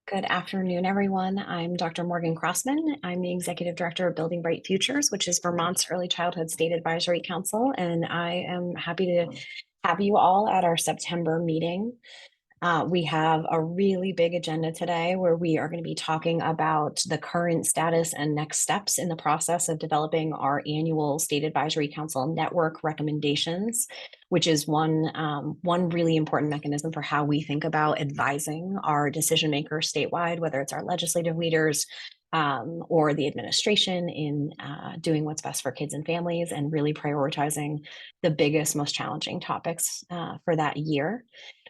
Good afternoon, everyone. I'm Dr. Morgan Crossman. I'm the Executive Director of Building Bright Futures, which is Vermont's Early Childhood State Advisory Council, and I am happy to have you all at our September meeting. We have a really big agenda today where we are going to be talking about the current status and next steps in the process of developing our annual State Advisory Council network recommendations, which is one really important mechanism for how we think about advising our decision makers statewide, whether it's our legislative leaders or the administration in doing what's best for kids and families and really prioritizing the biggest, most challenging topics for that year.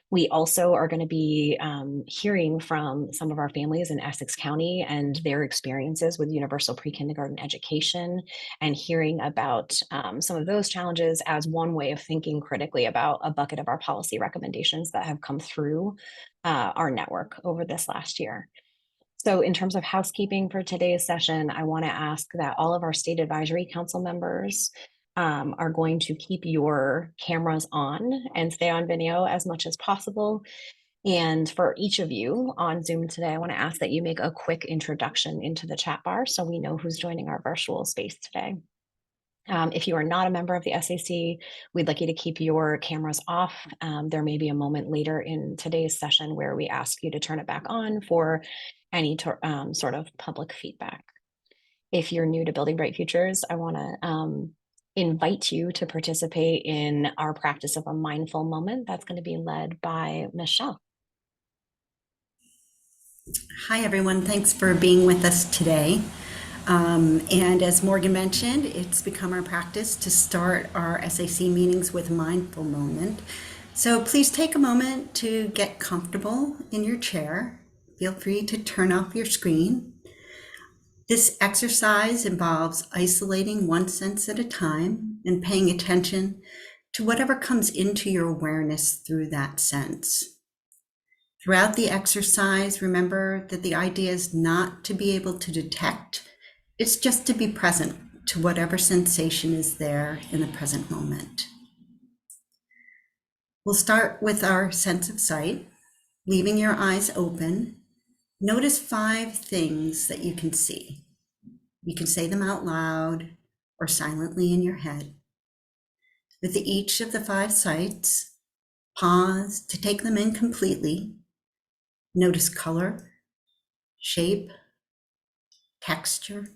We also are going to be hearing from some of our families in Essex County and their experiences with universal pre-kindergarten education, and hearing about some of those challenges as one way of thinking critically about a bucket of our policy recommendations that have come through our network over this last year. So in terms of housekeeping for today's session, I want to ask that all of our State Advisory Council members are going to keep your cameras on and stay on video as much as possible. And for each of you on Zoom today, I want to ask that you make a quick introduction into the chat bar so we know who's joining our virtual space today. If you are not a member of the SAC, we'd like you to keep your cameras off. There may be a moment later in today's session where we ask you to turn it back on for any sort of public feedback. If you're new to Building Bright Futures, I want to invite you to participate in our practice of a mindful moment that's going to be led by Michelle. Hi, everyone. Thanks for being with us today. And as Morgan mentioned, it's become our practice to start our SAC meetings with a mindful moment. So please take a moment to get comfortable in your chair. Feel free to turn off your screen. This exercise involves isolating one sense at a time and paying attention to whatever comes into your awareness through that sense. Throughout the exercise, remember that the idea is not to be able to detect, it's just to be present to whatever sensation is there in the present moment. We'll start with our sense of sight, leaving your eyes open. Notice 5 things that you can see. You can say them out loud or silently in your head. With each of the 5 sights, pause to take them in completely. Notice color, shape, texture.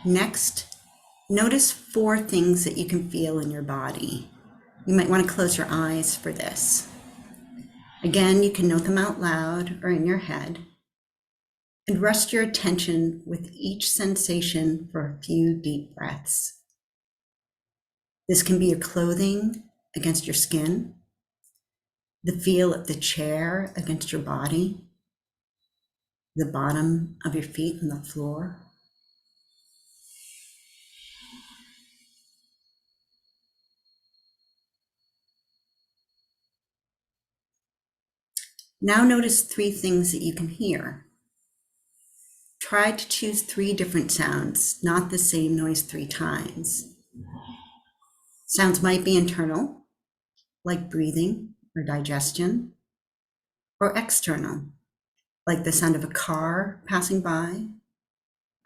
Next, notice 4 things that you can feel in your body. You might want to close your eyes for this. Again, you can note them out loud or in your head, and rest your attention with each sensation for a few deep breaths. This can be your clothing against your skin, the feel of the chair against your body, the bottom of your feet on the floor. Now notice 3 things that you can hear. Try to choose 3 different sounds, not the same noise 3 times. Sounds might be internal, like breathing or digestion, or external, like the sound of a car passing by,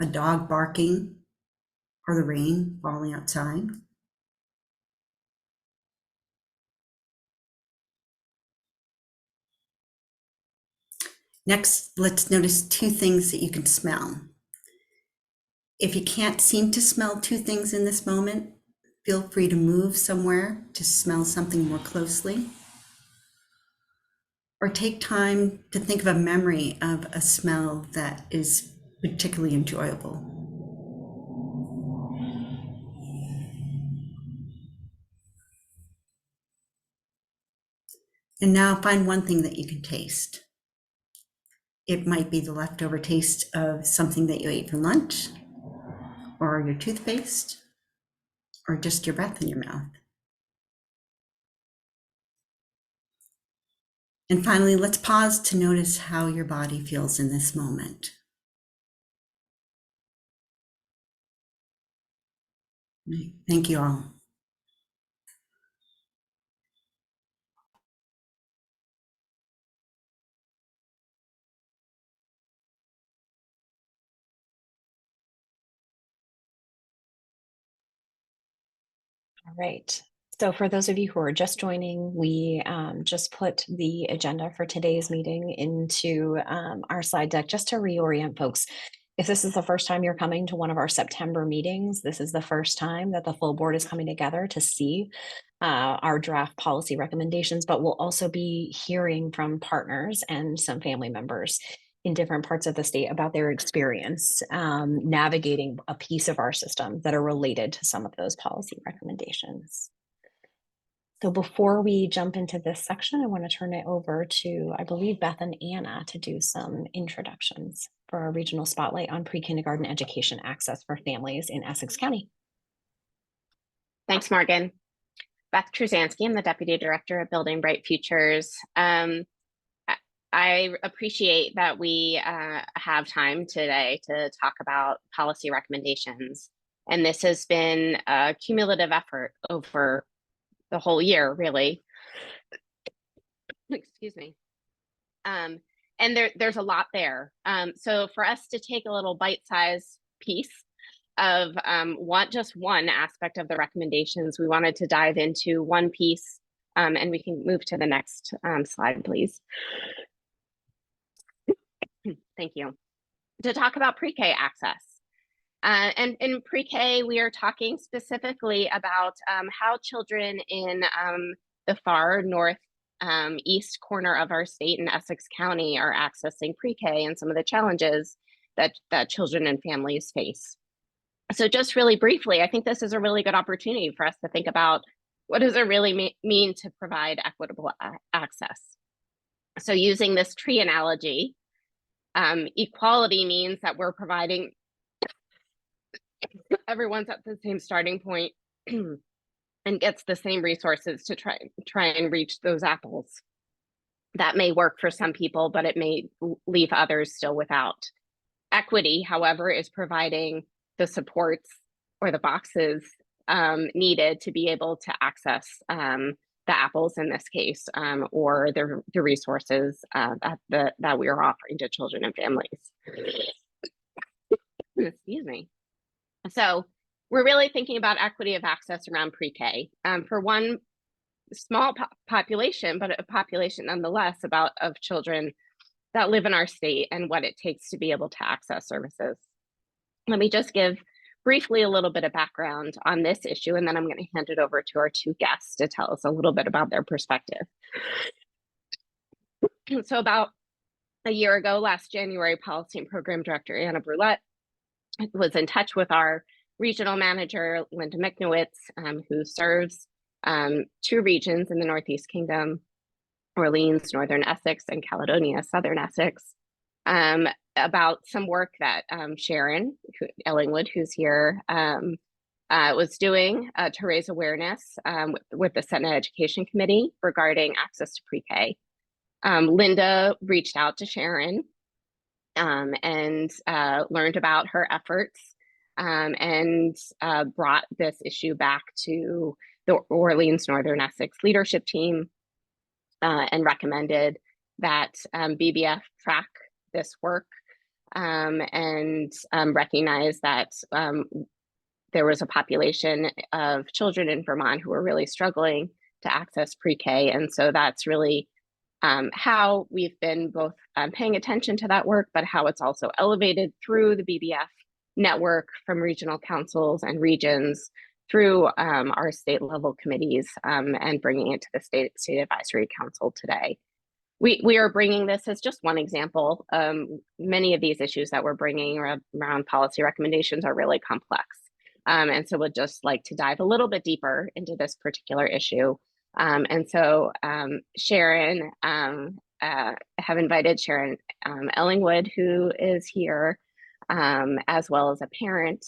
a dog barking, or the rain falling outside. Next, let's notice 2 things that you can smell. If you can't seem to smell 2 things in this moment, feel free to move somewhere to smell something more closely. Or take time to think of a memory of a smell that is particularly enjoyable. And now find one thing that you can taste. It might be the leftover taste of something that you ate for lunch, or your toothpaste, or just your breath in your mouth. And finally, let's pause to notice how your body feels in this moment. Thank you all. All right. So for those of you who are just joining, we just put the agenda for today's meeting into our slide deck just to reorient folks. If this is the first time you're coming to one of our September meetings, this is the first time that the full board is coming together to see our draft policy recommendations, but we'll also be hearing from partners and some family members in different parts of the state about their experience navigating a piece of our system that are related to some of those policy recommendations. So before we jump into this section, I want to turn it over to, I believe, Beth and Anna to do some introductions for our regional spotlight on pre-kindergarten education access for families in Essex County. Thanks, Morgan. Beth Truzansky, I'm the Deputy Director of Building Bright Futures. I appreciate that we have time today to talk about policy recommendations. And this has been a cumulative effort over the whole year, really. Excuse me. And there's a lot there. So for us to take a little bite-sized piece of just one aspect of the recommendations, we wanted to dive into one piece, and we can move to the next slide, please. Thank you. To talk about pre-K access. And in pre-K, we are talking specifically about how children in the far north east corner of our state in Essex County are accessing pre-K and some of the challenges that children and families face. So just really briefly, I think this is a really good opportunity for us to think about what does it really mean to provide equitable access. So using this tree analogy, equality means that we're providing everyone's at the same starting point and gets the same resources to try and reach those apples. That may work for some people, but it may leave others still without. Equity, however, is providing the supports or the boxes needed to be able to access the apples in this case, or the resources that we are offering to children and families. Excuse me. So we're really thinking about equity of access around pre-K for one small population, but a population nonetheless of children that live in our state and what it takes to be able to access services. Let me just give briefly a little bit of background on this issue, and then I'm going to hand it over to our two guests to tell us a little bit about their perspective. So about a year ago, last January, Policy and Program Director Anna Brulette was in touch with our regional manager, Linda Miknowitz, who serves two regions in the Northeast Kingdom, Orleans, Northern Essex, and Caledonia, Southern Essex, about some work that Sharon Ellingwood, who's here, was doing to raise awareness with the Senate Education Committee regarding access to pre-K. Linda reached out to Sharon and learned about her efforts and brought this issue back to the Orleans Northern Essex leadership team and recommended that BBF track this work and recognize that there was a population of children in Vermont who were really struggling to access pre-K. And so that's really how we've been both paying attention to that work, but how it's also elevated through the BBF network from regional councils and regions through our state level committees and bringing it to the state advisory council today. We are bringing this as just one example. Many of these issues that we're bringing around policy recommendations are really complex. And so we'd just like to dive a little bit deeper into this particular issue. And so Sharon, have invited Sharon Ellingwood, who is here, as well as a parent,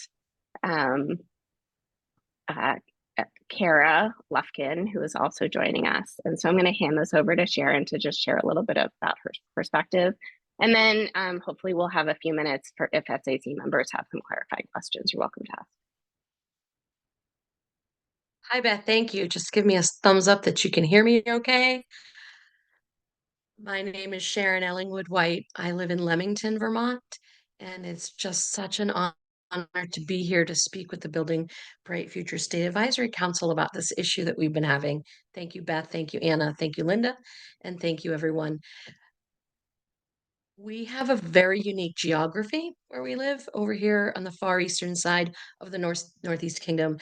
Kara Lufkin, who is also joining us. And so I'm going to hand this over to Sharon to just share a little bit about her perspective. And then hopefully we'll have a few minutes for if SAC members have some clarifying questions, you're welcome to ask. Hi, Beth. Thank you. Just give me a thumbs up that you can hear me okay. My name is Sharon Ellingwood White. I live in Leamington, Vermont, and it's just such an honor to be here to speak with the Building Bright Future State Advisory Council about this issue that we've been having. Thank you, Beth. Thank you, Anna. Thank you, Linda. And thank you, everyone. We have a very unique geography where we live over here on the far eastern side of the Northeast Kingdom.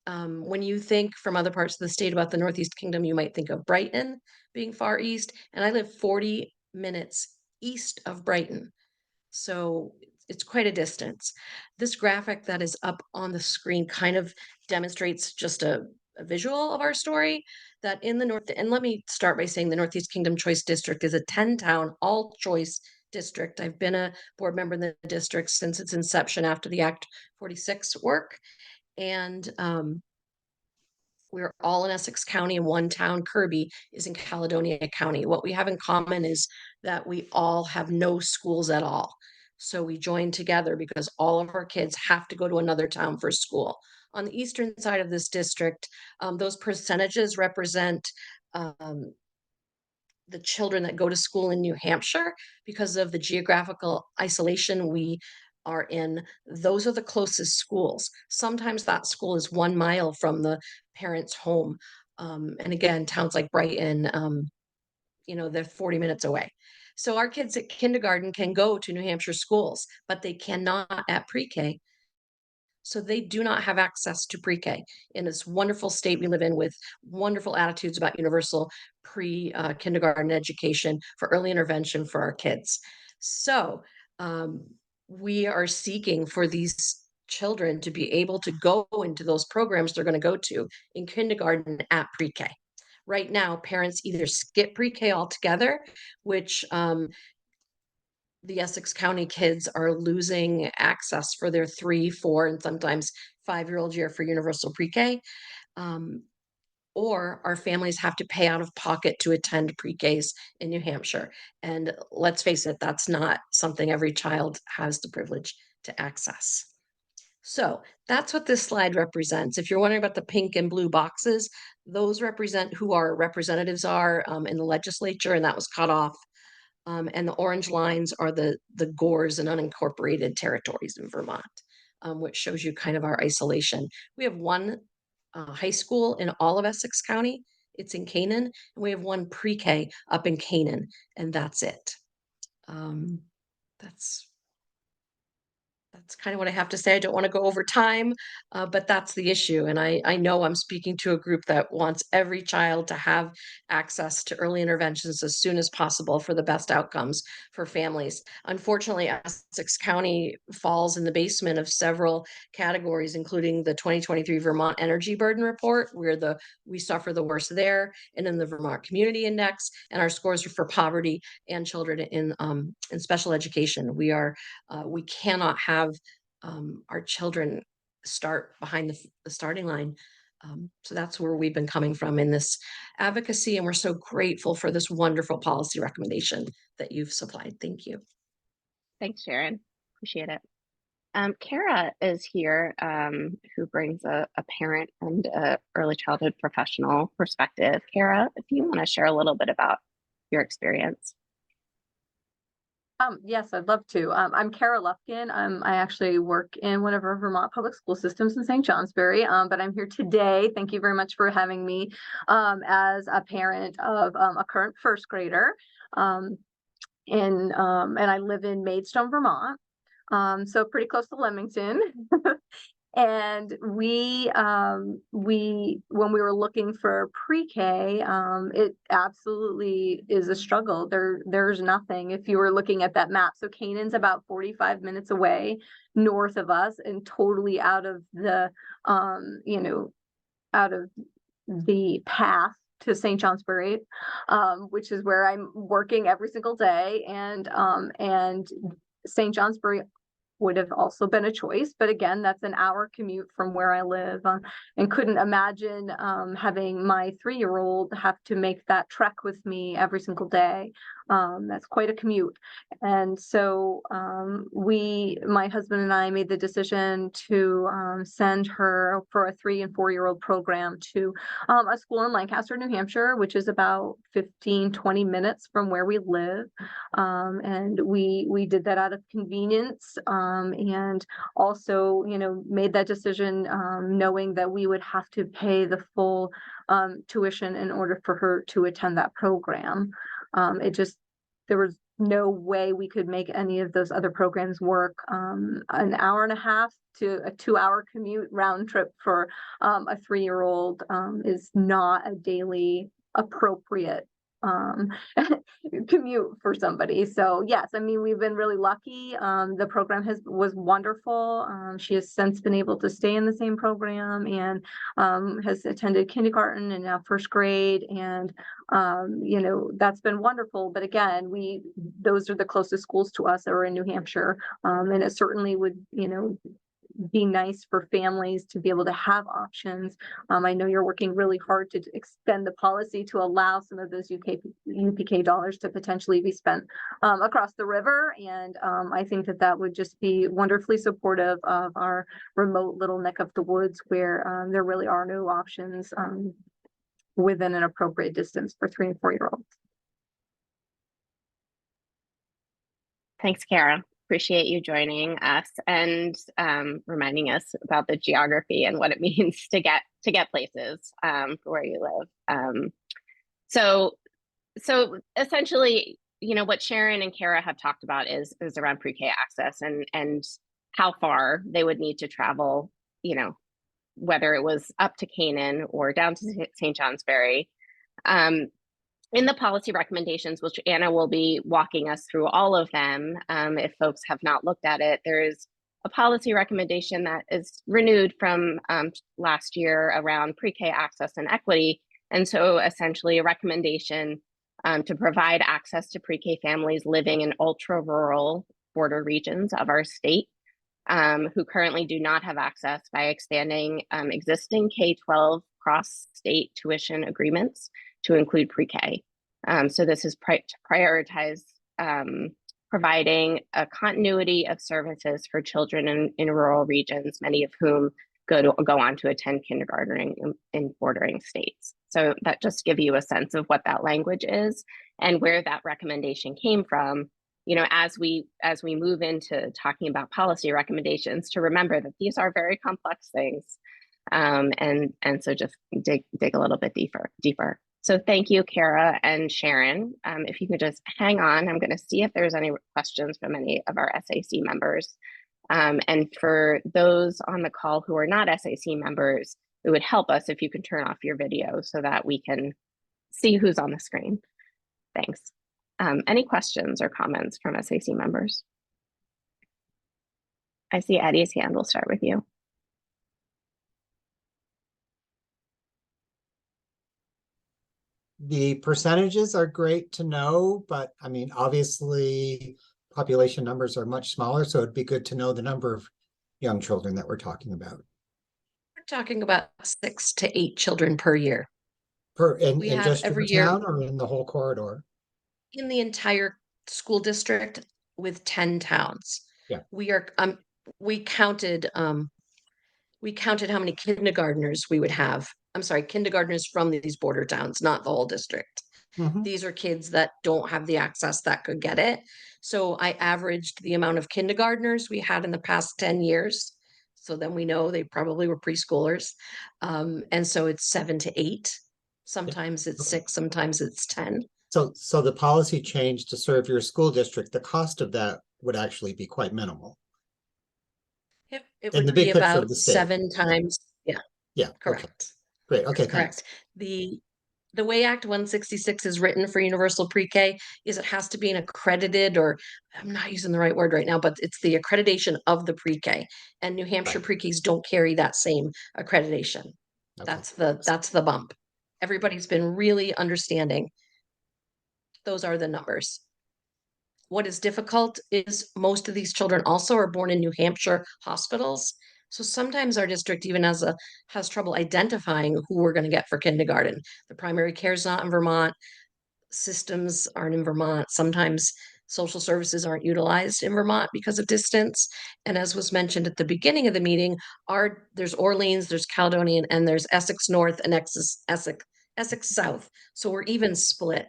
When you think from other parts of the state about the Northeast Kingdom, you might think of Brighton being far east, and I live 40 minutes east of Brighton. So it's quite a distance. This graphic that is up on the screen kind of demonstrates just a visual of our story that in the North, and let me start by saying the Northeast Kingdom Choice District is a 10-town all choice district. I've been a board member in the district since its inception after the Act 46 work. And we're all in Essex County, and one town, Kirby, is in Caledonia County. What we have in common is that we all have no schools at all. So we join together because all of our kids have to go to another town for school. On the eastern side of this district, those percentages represent the children that go to school in New Hampshire because of the geographical isolation we are in. Those are the closest schools. Sometimes that school is 1 mile from the parent's home. And again, towns like Brighton, they're 40 minutes away. So our kids at kindergarten can go to New Hampshire schools, but they cannot at pre-K. So they do not have access to pre-K in this wonderful state we live in with wonderful attitudes about universal pre-kindergarten education for early intervention for our kids. So we are seeking for these children to be able to go into those programs they're going to go to in kindergarten at pre-K. Right now, parents either skip pre-K altogether, which the Essex County kids are losing access for their 3, 4, and sometimes 5-year-old year for universal pre-K. Or our families have to pay out of pocket to attend pre-Ks in New Hampshire. And let's face it, that's not something every child has the privilege to access. So that's what this slide represents. If you're wondering about the pink and blue boxes, those represent who our representatives are in the legislature, and that was cut off. And the orange lines are the GORs and unincorporated territories in Vermont, which shows you kind of our isolation. We have one high school in all of Essex County. It's in Canaan, and we have one pre-K up in Canaan, and that's it. That's kind of what I have to say. I don't want to go over time, but that's the issue. And I know I'm speaking to a group that wants every child to have access to early interventions as soon as possible for the best outcomes for families. Unfortunately, Essex County falls in the basement of several categories, including the 2023 Vermont Energy Burden Report, where we suffer the worst there, and in the Vermont Community Index, and our scores are for poverty and children in special education. We cannot have our children start behind the starting line. So that's where we've been coming from in this advocacy, and we're so grateful for this wonderful policy recommendation that you've supplied. Thank you. Thanks, Sharon. Appreciate it. Kara is here, who brings a parent and a early childhood professional perspective. Kara, if you want to share a little bit about your experience. Yes, I'd love to. I'm Kara Lufkin. I actually work in one of our Vermont public school systems in St. Johnsbury, but I'm here today. Thank you very much for having me as a parent of a current first grader. And I live in Maidstone, Vermont, so pretty close to Leamington. And when we were looking for pre-K, it absolutely is a struggle. There's nothing if you were looking at that map. So Canaan's about 45 minutes away north of us and totally out of the, out of the path to St. Johnsbury, which is where I'm working every single day. And St. Johnsbury would have also been a choice, but again, that's an hour commute from where I live, and couldn't imagine having my 3-year-old have to make that trek with me every single day. That's quite a commute. And so my husband and I made the decision to send her for a 3 and 4-year-old program to a school in Lancaster, New Hampshire, which is about 15-20 minutes from where we live. And we did that out of convenience, and also, made that decision knowing that we would have to pay the full tuition in order for her to attend that program. There was no way we could make any of those other programs work. An hour and a half to a 2-hour commute round trip for a 3-year-old is not a daily appropriate commute for somebody. So yes, I mean, we've been really lucky. The program was wonderful. She has since been able to stay in the same program and has attended kindergarten and now first grade. And that's been wonderful. But again, those are the closest schools to us that are in New Hampshire. And it certainly would, be nice for families to be able to have options. I know you're working really hard to extend the policy to allow some of those UPK dollars to potentially be spent across the river. And I think that would just be wonderfully supportive of our remote little neck of the woods where there really are no options within an appropriate distance for 3 and 4-year-olds. Thanks, Kara. Appreciate you joining us and reminding us about the geography and what it means to get places for where you live. So essentially, what Sharon and Kara have talked about is around pre-K access and how far they would need to travel, whether it was up to Canaan or down to St. Johnsbury. In the policy recommendations, which Anna will be walking us through all of them, if folks have not looked at it, there is a policy recommendation that is renewed from last year around pre-K access and equity. And so essentially a recommendation to provide access to pre-K families living in ultra-rural border regions of our state who currently do not have access by expanding existing K-12 cross-state tuition agreements to include pre-K. So this is to prioritize providing a continuity of services for children in rural regions, many of whom go on to attend kindergarten in bordering states. So that just give you a sense of what that language is and where that recommendation came from. As we move into talking about policy recommendations, to remember that these are very complex things, and so just dig a little bit deeper. So thank you, Kara and Sharon. If you could just hang on, I'm going to see if there's any questions from any of our SAC members. And for those on the call who are not SAC members, it would help us if you could turn off your video so that we can see who's on the screen. Thanks. Any questions or comments from SAC members? I see Eddie's hand. We'll start with you. The percentages are great to know, but I mean, obviously population numbers are much smaller, so it'd be good to know the number of young children that we're talking about. We're talking about 6 to 8 children per year. In just every your year town or in the whole corridor? In the entire school district with 10 towns. Yeah. We counted how many kindergartners we would have. I'm sorry, kindergartners from these border towns, not the whole district. Mm-hmm. These are kids that don't have the access that could get it. So I averaged the amount of kindergartners we had in the past 10 years. So then we know they probably were preschoolers. And so it's 7 to 8. Sometimes it's 6, sometimes it's 10. So the policy change to serve your school district, the cost of that would actually be quite minimal. It In the would big be picture of about the state. 7 times. Yeah. Yeah. Correct. Okay. Great. Okay. Correct. Thanks. The way Act 166 is written for universal pre-K is it has to be an accredited, or I'm not using the right word right now, but it's the accreditation of the pre-K, and New Hampshire pre-Ks don't carry that same accreditation. Okay. That's the bump. Everybody's been really understanding. Those are the numbers. What is difficult is most of these children also are born in New Hampshire hospitals. So sometimes our district even has trouble identifying who we're going to get for kindergarten. The primary care is not in Vermont. systems aren't in Vermont. Sometimes social services aren't utilized in Vermont because of distance. And as was mentioned at the beginning of the meeting, there's Orleans, there's Caledonian, and there's Essex North and Essex South. So we're even split.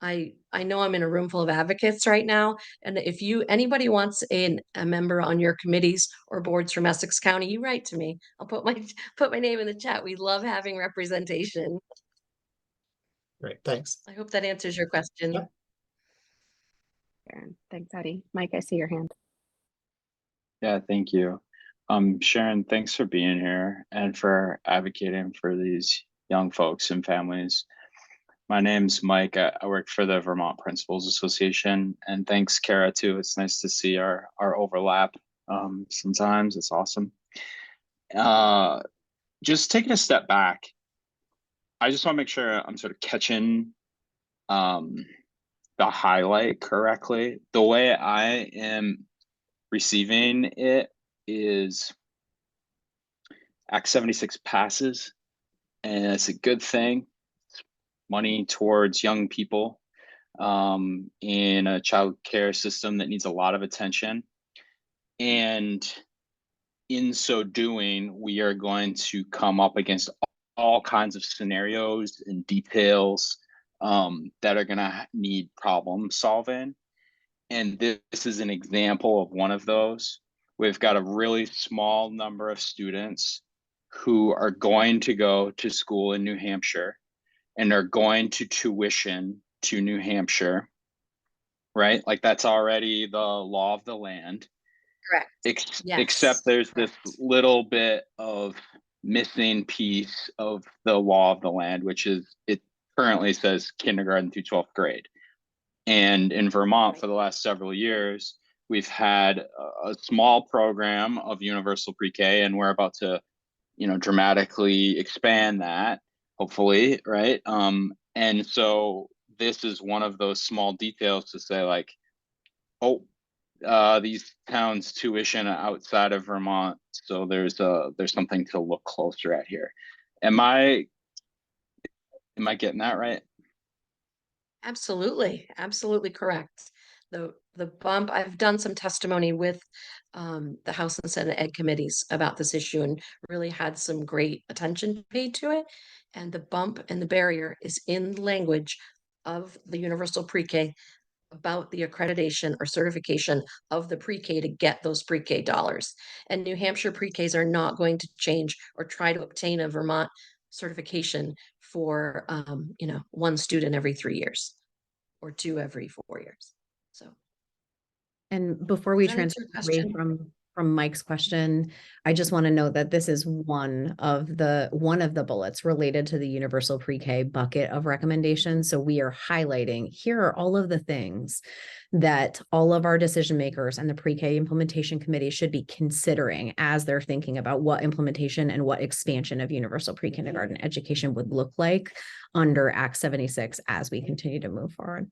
I know I'm in a room full of advocates right now, and if anybody wants a member on your committees or boards from Essex County, you write to me. I'll put my name in the chat. We love having representation. Great, thanks. I hope that answers your question. Yep. Sharon. Thanks, Eddie. Mike, I see your hand. Yeah, thank you. Sharon, thanks for being here and for advocating for these young folks and families. My name's Mike. I work for the Vermont Principals Association, and thanks, Kara, too. It's nice to see our overlap. Sometimes it's awesome. Just taking a step back, I just want to make sure I'm sort of catching the highlight correctly. The way I am receiving it is Act 76 passes, and it's a good thing. It's money towards young people in a child care system that needs a lot of attention. And in so doing, we are going to come up against all kinds of scenarios and details that are going to need problem solving. And this is an example of one of those. We've got a really small number of students who are going to go to school in New Hampshire and are going to tuition to New Hampshire, right? Like that's already the law of the land. Correct. Yes. Except there's this little bit of missing piece of the law of the land, which is it currently says kindergarten through 12th grade. And in Vermont for the last several years, we've had a small program of universal pre-K, and we're about to, dramatically expand that, hopefully, right? And so this is one of those small details to say like, these towns tuition outside of Vermont, so there's something to look closer at here. Am I getting that right? Absolutely correct. The bump, I've done some testimony with the House and Senate Ed committees about this issue and really had some great attention paid to it. And the bump and the barrier is in language of the universal pre-K about the accreditation or certification of the pre-K to get those pre-K dollars. And New Hampshire pre-Ks are not going to change or try to obtain a Vermont certification for one student every 3 years or 2 every 4 years. So, and before we does that answer transfer your away question? from Mike's question, I just want to note that this is one of the bullets related to the universal pre-K bucket of recommendations. So we are highlighting here are all of the things that all of our decision makers and the pre-K implementation committee should be considering as they're thinking about what implementation and what expansion of universal pre-kindergarten education would look like under Act 76 as we continue to move forward.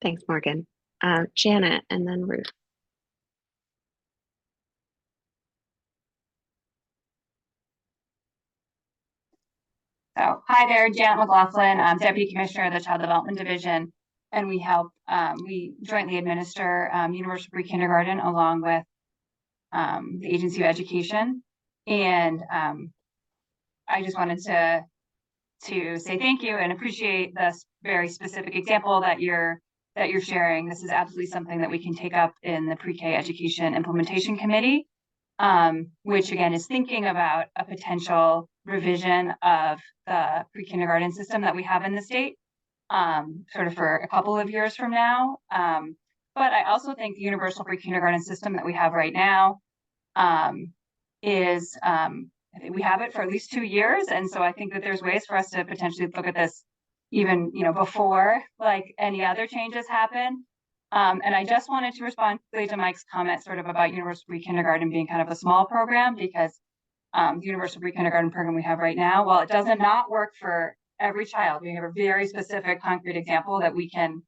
Thanks, Morgan. Janet, and then Ruth. So, hi there, Janet McLaughlin. I'm Deputy Commissioner of the Child Development Division, and we jointly administer universal pre-kindergarten along with the Agency of Education. And I just wanted to say thank you and appreciate this very specific example that you're sharing. This is absolutely something that we can take up in the Pre-K Education Implementation Committee, which again is thinking about a potential revision of the pre-kindergarten system that we have in the state, sort of for a couple of years from now. But I also think the universal pre-kindergarten system that we have right now is, I think we have it for at least 2 years. And so I think that there's ways for us to potentially look at this even, before like any other changes happen. And I just wanted to respond to Mike's comment sort of about universal pre-kindergarten being kind of a small program, because the universal pre-kindergarten program we have right now, while it does not work for every child, we have a very specific concrete example that we can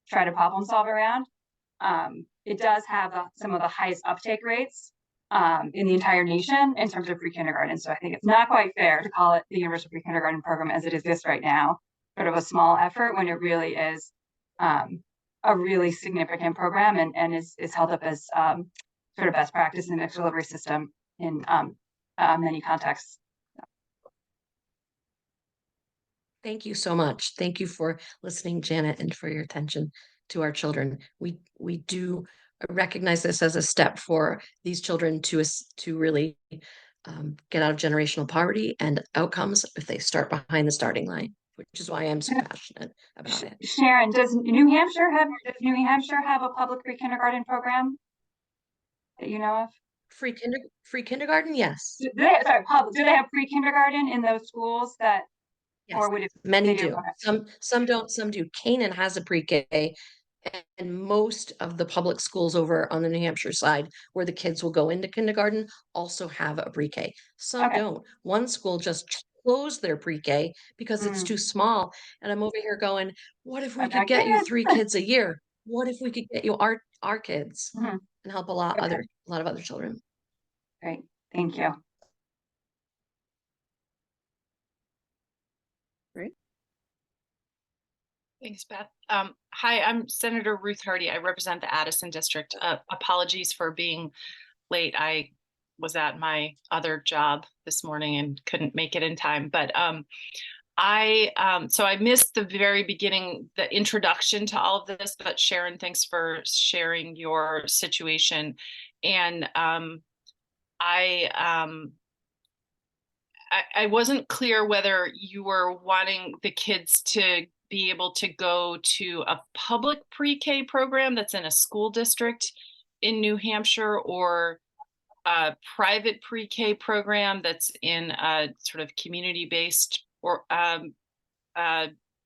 try to problem solve around. It does have some of the highest uptake rates in the entire nation in terms of pre-kindergarten. So I think it's not quite fair to call it the universal pre-kindergarten program as it exists right now, sort of a small effort when it really is a really significant program and is held up as sort of best practice in the delivery system in many contexts. Thank you so much. Thank you for listening, Janet, and for your attention to our children. We do recognize this as a step for these children to really get out of generational poverty and outcomes if they start behind the starting line, which is why I'm so passionate about it. Sharon, does New Hampshire have a public pre-kindergarten program that you know of? Free kindergarten, yes. Do they have pre-kindergarten in those schools that, Yes, or would it? many They do, do. okay. Some don't, some do. Canaan has a pre-K, and most of the public schools over on the New Hampshire side where the kids will go into kindergarten also have a pre-K. Some Okay. don't. One school just closed their pre-K because it's Mm. too small. And I'm over here going, what if we I'm could not get you kidding. 3 kids a year? What if we could get you our kids Mhm. and help a Okay. lot of other children? Great, thank you. Thanks, Beth. Hi, I'm Senator Ruth Hardy. I represent the Addison District. Apologies for being late. I was at my other job this morning and couldn't make it in time. But so I missed the very beginning, the introduction to all of this. But Sharon, thanks for sharing your situation. And I wasn't clear whether you were wanting the kids to be able to go to a public pre-K program that's in a school district in New Hampshire, or a private pre-K program that's in a sort of community-based or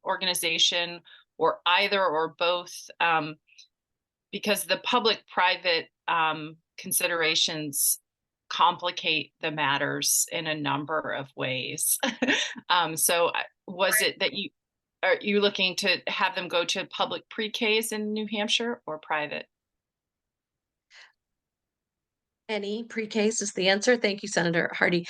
organization, or either or both, because the public-private considerations complicate the matters in a number of ways. So was it that are you looking to have them go to public pre-Ks in New Hampshire or private? Any pre-Ks is the answer. Thank you, Senator Hardy.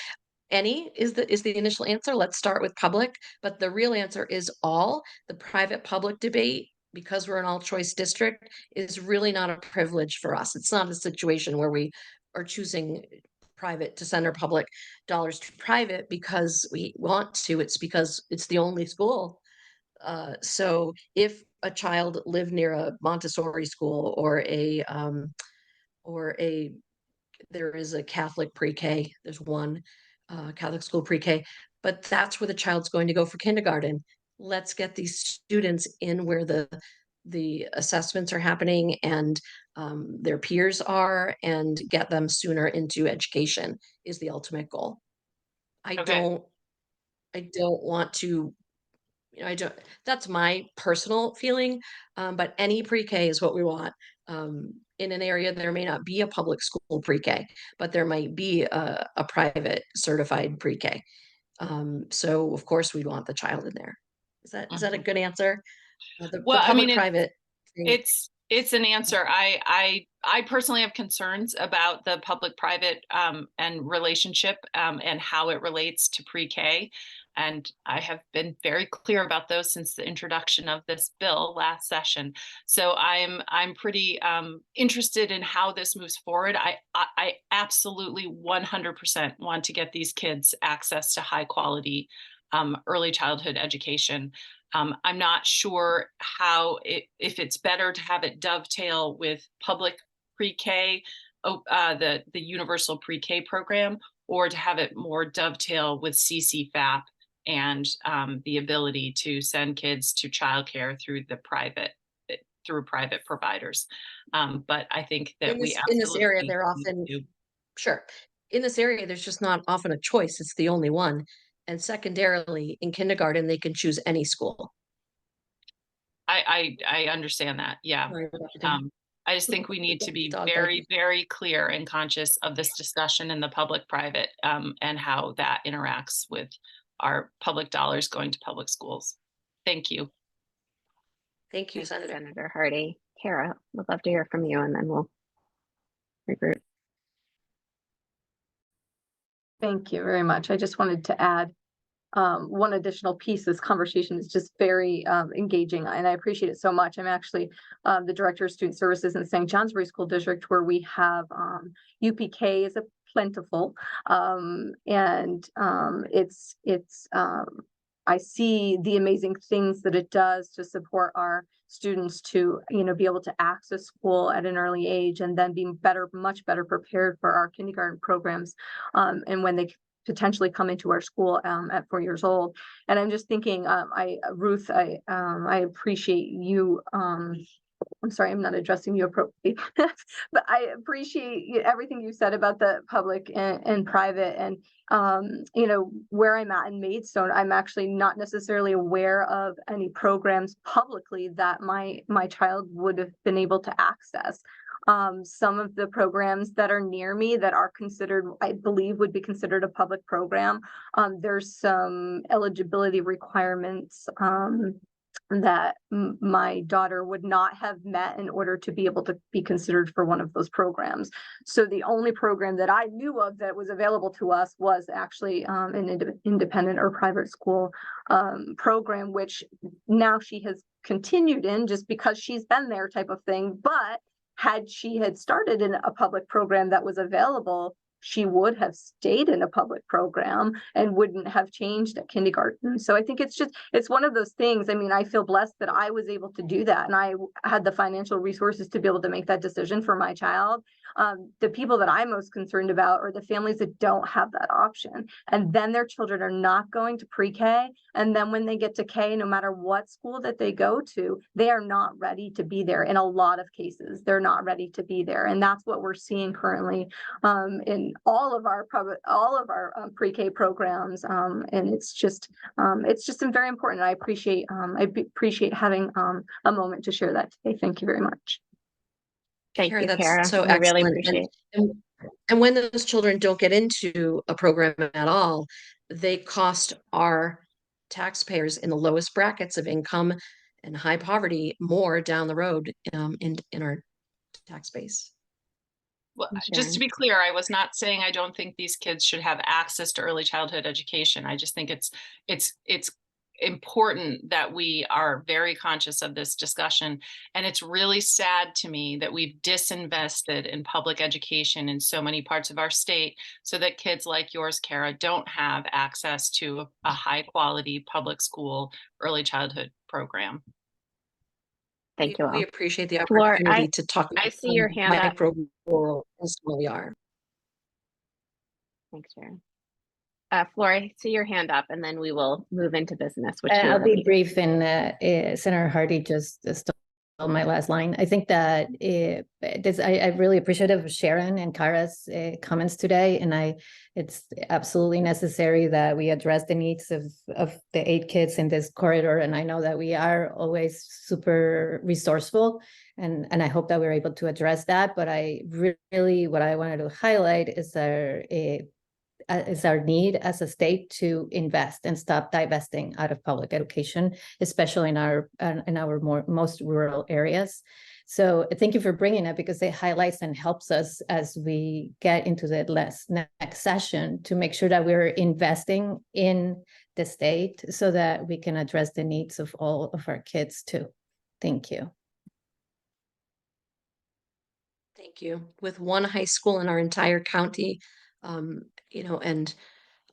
Any is the initial answer. Let's start with public, but the real answer is all. The private public debate, because we're an all choice district, is really not a privilege for us. It's not a situation where we are choosing private to send our public dollars to private because we want to. It's because it's the only school. So if a child lived near a Montessori school or a there is a Catholic pre-K. There's one Catholic school pre-K, but that's where the child's going to go for kindergarten. Let's get these students in where the assessments are happening and their peers are, and get them sooner into education is the ultimate goal. I Okay. don't want to, I don't, that's my personal feeling, but any pre-K is what we want. In an area, there may not be a public school pre-K, but there might be a private certified pre-K. So of course we'd want the child in there. Is that a good answer? The Well, I mean, public-private thing. it's an answer. I personally have concerns about the public-private and relationship and how it relates to pre-K. And I have been very clear about those since the introduction of this bill last session. So I'm pretty interested in how this moves forward. I absolutely 100% want to get these kids access to high quality early childhood education. I'm not sure if it's better to have it dovetail with public pre-K, the universal pre-K program, or to have it more dovetail with CCFAP and the ability to send kids to childcare through private providers. But I think that In this area, they're often, sure. In this area, there's just not often a choice. It's the only one. And secondarily, in kindergarten, they can choose any school. I understand that. Yeah. Sorry about that. I just think we need to be Dog very, barking. very clear and conscious of this discussion in the public-private and how that interacts with our public dollars going to public schools. Thank you. Thank you, Thanks, Senator. Senator Hardy. Kara, would love to hear from you, and then we'll regroup. Thank you very much. I just wanted to add one additional piece. This conversation is just very engaging, and I appreciate it so much. I'm actually the Director of Student Services in the St. Johnsbury School District, where we have UPK is a plentiful, and I see the amazing things that it does to support our students to, be able to access school at an early age, and then being much better prepared for our kindergarten programs, and when they potentially come into our school at 4 years old. And I'm just thinking, Ruth, I appreciate you. I'm sorry, I'm not addressing you appropriately, but I appreciate everything you said about the public and private, and where I'm at in Maidstone, I'm actually not necessarily aware of any programs publicly that my child would have been able to access. Some of the programs that are near me that are considered, I believe, would be considered a public program. There's some eligibility requirements that my daughter would not have met in order to be able to be considered for one of those programs. So the only program that I knew of that was available to us was actually an independent or private school program, which now she has continued in just because she's been there, type of thing. But had she started in a public program that was available, she would have stayed in a public program and wouldn't have changed at kindergarten. So I think it's one of those things. I mean, I feel blessed that I was able to do that, and I had the financial resources to be able to make that decision for my child. The people that I'm most concerned about are the families that don't have that option, and then their children are not going to pre-K, and then when they get to K, no matter what school that they go to, they are not ready to be there. In a lot of cases, they're not ready to be there, and that's what we're seeing currently in all of our pre-K programs, and it's just very important. I appreciate having a moment to share that today. Thank you very much. Thank Kara, you, that's Kara. so We really excellent. appreciate And when those children don't get into a program at all, they cost our taxpayers in the lowest brackets of income and high poverty more down the road in our tax base. Well, Thanks, just to Sharon. be clear, I was not saying I don't think these kids should have access to early childhood education. I just think it's important that we are very conscious of this discussion. And it's really sad to me that we've disinvested in public education in so many parts of our state so that kids like yours, Kara, don't have access to a high quality public school early childhood program. Thank you all. We appreciate the Flor, opportunity to talk I see your hand up. micro rural as we are. Thanks, Sharon. Flor, I see your hand up, and then we will move into business. I'll be brief, and Senator Hardy just stole my last line. I think that I'm really appreciative of Sharon and Kara's comments today, and it's absolutely necessary that we address the needs of the 8 kids in this corridor. And I know that we are always super resourceful, and I hope that we're able to address that. But what I wanted to highlight is our need as a state to invest and stop divesting out of public education, especially in our most rural areas. So thank you for bringing it, because it highlights and helps us as we get into the next session to make sure that we're investing in the state so that we can address the needs of all of our kids too. Thank you. Thank you. With one high school in our entire county, and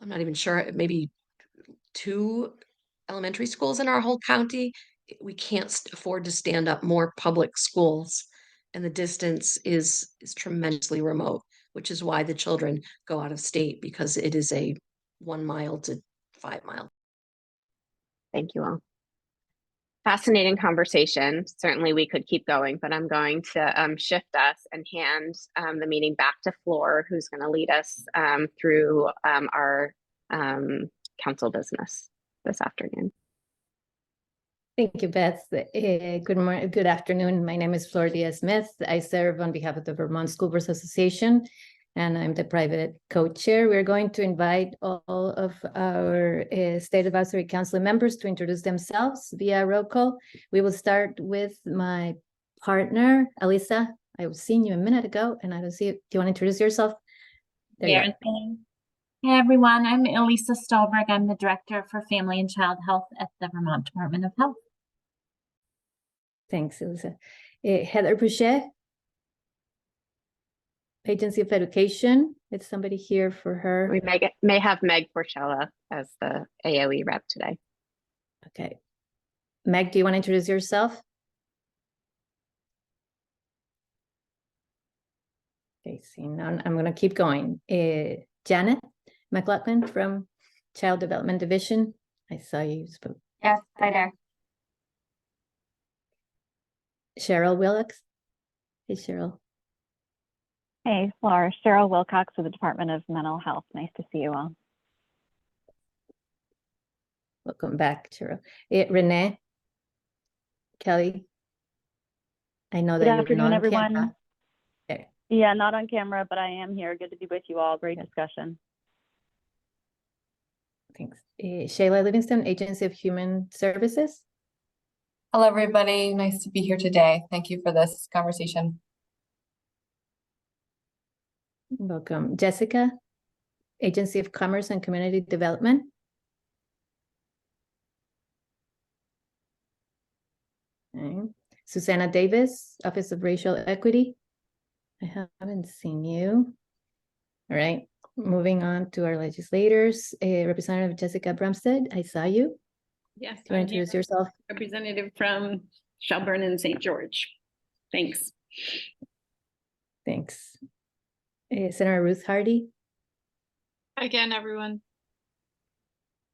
I'm not even sure, maybe 2 elementary schools in our whole county, we can't afford to stand up more public schools, and the distance is tremendously remote, which is why the children go out of state, because it is a 1 mile to 5 mile. Thank you all. Fascinating conversation. Certainly we could keep going, but I'm going to shift us and hand the meeting back to Flor, who's going to lead us through our council business this afternoon. Thank you, Beth. Good morning, good afternoon. My name is Flor Diaz-Smith. I serve on behalf of the Vermont School Boards Association, and I'm the private co-chair. We're going to invite all of our State Advisory Council members to introduce themselves via roll call. We will start with my partner, Alisa. I was seeing you a minute ago, and I don't see you. Do you want to introduce yourself? There you are. Hey everyone, I'm Elisa Stolberg. I'm the Director for Family and Child Health at the Vermont Department of Health. Thanks, Elisa. Heather Boucher, Agency of Education. Is somebody here for her? We may have Meg Porchella as the AOE rep today. Okay. Meg, do you want to introduce yourself? Okay, seeing none, I'm going to keep going. Janet McLaughlin from Child Development Division. I saw you spoke. Yes, hi there. Cheryl Wilcox. Hey, Cheryl. Hey, Laura. Cheryl Wilcox with the Department of Mental Health. Nice to see you all. Welcome back, Cheryl. Renee Kelly. I know that Good you're afternoon, not on everyone. camera. Okay. Yeah, not on camera, but I am here. Good to be with you all. Great discussion. Thanks. Shayla Livingston, Agency of Human Services. Hello, everybody. Nice to be here today. Thank you for this conversation. Welcome. Jessica, Agency of Commerce and Community Development. Okay. Susanna Davis, Office of Racial Equity. I haven't seen you. All right. Moving on to our legislators. Representative Jessica Brumstead, I saw you. Yes. Do you want to introduce yourself? Representative from Shelburne and St. George. Thanks. Thanks. Senator Ruth Hardy. Again, everyone.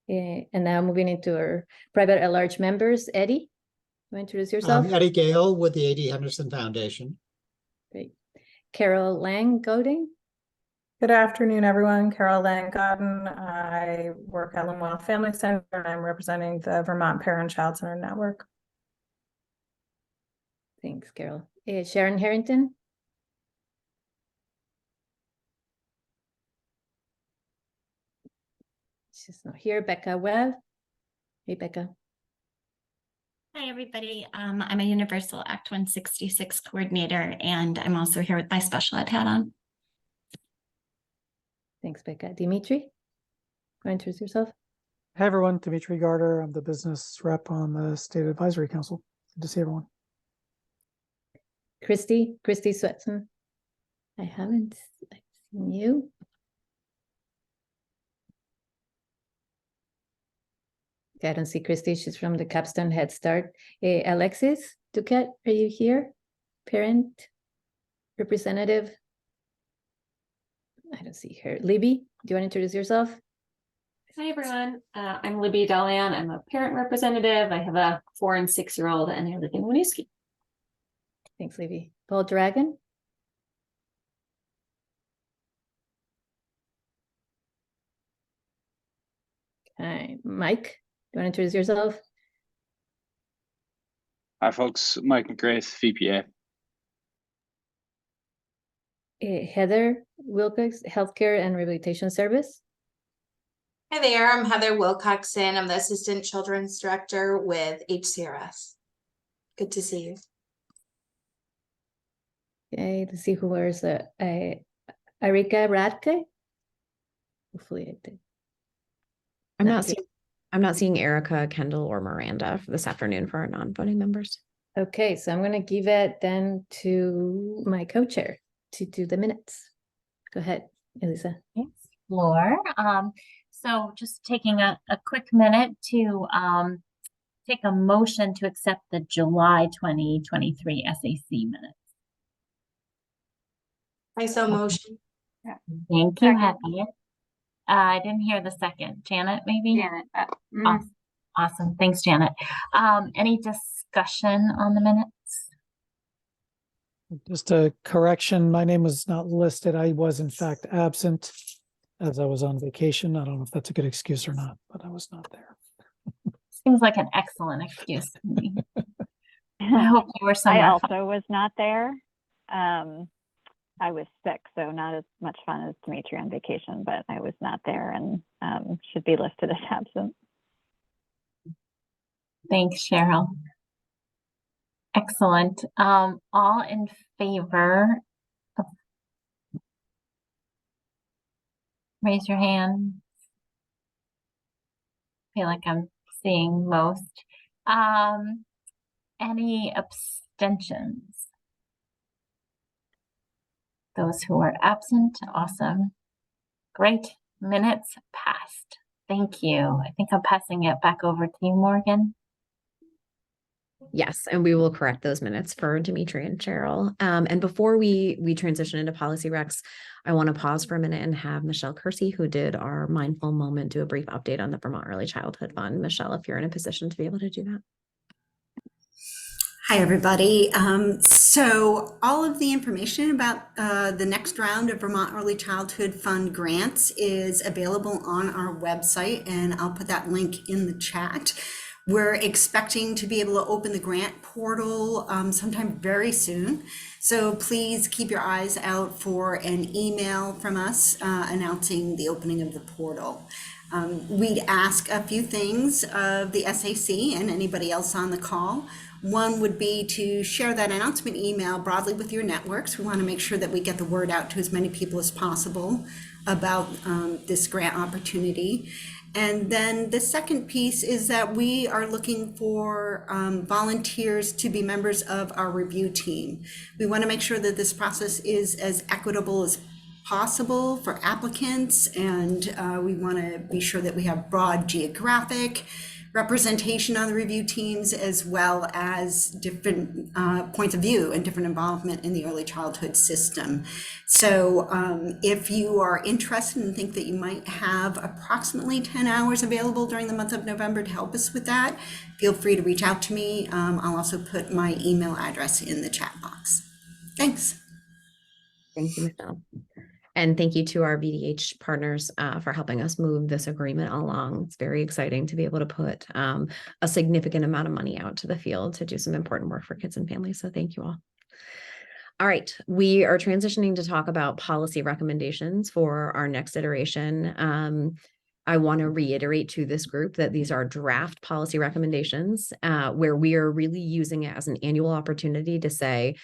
And now moving into our private at large members. Eddie, you want to introduce yourself? Eddie Gale with the A.D. Henderson Foundation. Great. Carol Lang Goding. Good afternoon, everyone. Carol Lang Godden. I work at Lemoyle Family Center and I'm representing the Vermont Parent Child Center Network. Thanks, Carol. Sharon Harrington. She's not here. Becca Webb. Hey, Becca. Hi, everybody. I'm a Universal Act 166 coordinator, and I'm also here with my special ed hat on. Thanks, Becca. Dimitri, go introduce yourself. Hi, everyone. Dimitri Garter. I'm the business rep on the State Advisory Council. Good to see everyone. Christy Swetson. I haven't seen you. Okay, I don't see Christy. She's from the Capstone Head Start. Alexis Duquette, are you here? Parent representative. I don't see her. Libby, do you want to introduce yourself? Hi, everyone. I'm Libby Dalian. I'm a parent representative. I have a 4- and 6-year-old, and I live in Winooski. Thanks, Libby. Paul Dragon. Okay, Mike, do you want to introduce yourself? Hi, folks. Mike McGrath, VPA. Heather Wilcox, Healthcare and Rehabilitation Service. Hi there, I'm Heather Wilcoxon. I'm the Assistant Children's Director with HCRS. Good to see you. Okay, let's see who is Erika Radke. Hopefully I did. I'm not seeing Erica, Kendall, or Miranda for this afternoon for our non-voting members. Okay, so I'm going to give it then to my co-chair to do the minutes. Go ahead, Elisa. Thanks, Laura. So just taking a quick minute to take a motion to accept the July 2023 SAC minutes. I so motion. Thank you, Heather. I didn't hear the second. Janet, maybe? Janet. Awesome. Thanks, Janet. Any discussion on the minutes? Just a correction, my name was not listed. I was in fact absent as I was on vacation. I don't know if that's a good excuse or not, but I was not there. Seems like an excellent excuse to me. I hope you were somewhere. I also was not there. I was sick, so not as much fun as Dimitri on vacation, but I was not there and should be listed as absent. Thanks, Cheryl. Excellent. All in favor of Raise your hand. Feel like I'm seeing most. Any abstentions? Those who are absent, awesome. Great, minutes passed. Thank you. I think I'm passing it back over to you, Morgan. Yes, and we will correct those minutes for Dimitri and Cheryl. And before we transition into policy recs, I want to pause for a minute and have Michelle Kersey, who did our mindful moment, do a brief update on the Vermont Early Childhood Fund. Michelle, if you're in a position to be able to do that. Hi, everybody. So all of the information about the next round of Vermont Early Childhood Fund grants is available on our website, and I'll put that link in the chat. We're expecting to be able to open the grant portal sometime very soon. So please keep your eyes out for an email from us announcing the opening of the portal. We'd ask a few things of the SAC and anybody else on the call. One would be to share that announcement email broadly with your networks. We want to make sure that we get the word out to as many people as possible about this grant opportunity. And then the second piece is that we are looking for volunteers to be members of our review team. We want to make sure that this process is as equitable as possible for applicants, and we want to be sure that we have broad geographic representation on the review teams, as well as different points of view and different involvement in the early childhood system. So if you are interested and think that you might have approximately 10 hours available during the month of November to help us with that, feel free to reach out to me. I'll also put my email address in the chat box. Thanks. Thank you, Michelle. And thank you to our VDH partners for helping us move this agreement along. It's very exciting to be able to put a significant amount of money out to the field to do some important work for kids and families. So thank you all. All right, we are transitioning to talk about policy recommendations for our next iteration. I want to reiterate to this group that these are draft policy recommendations where we are really using it as an annual opportunity to say,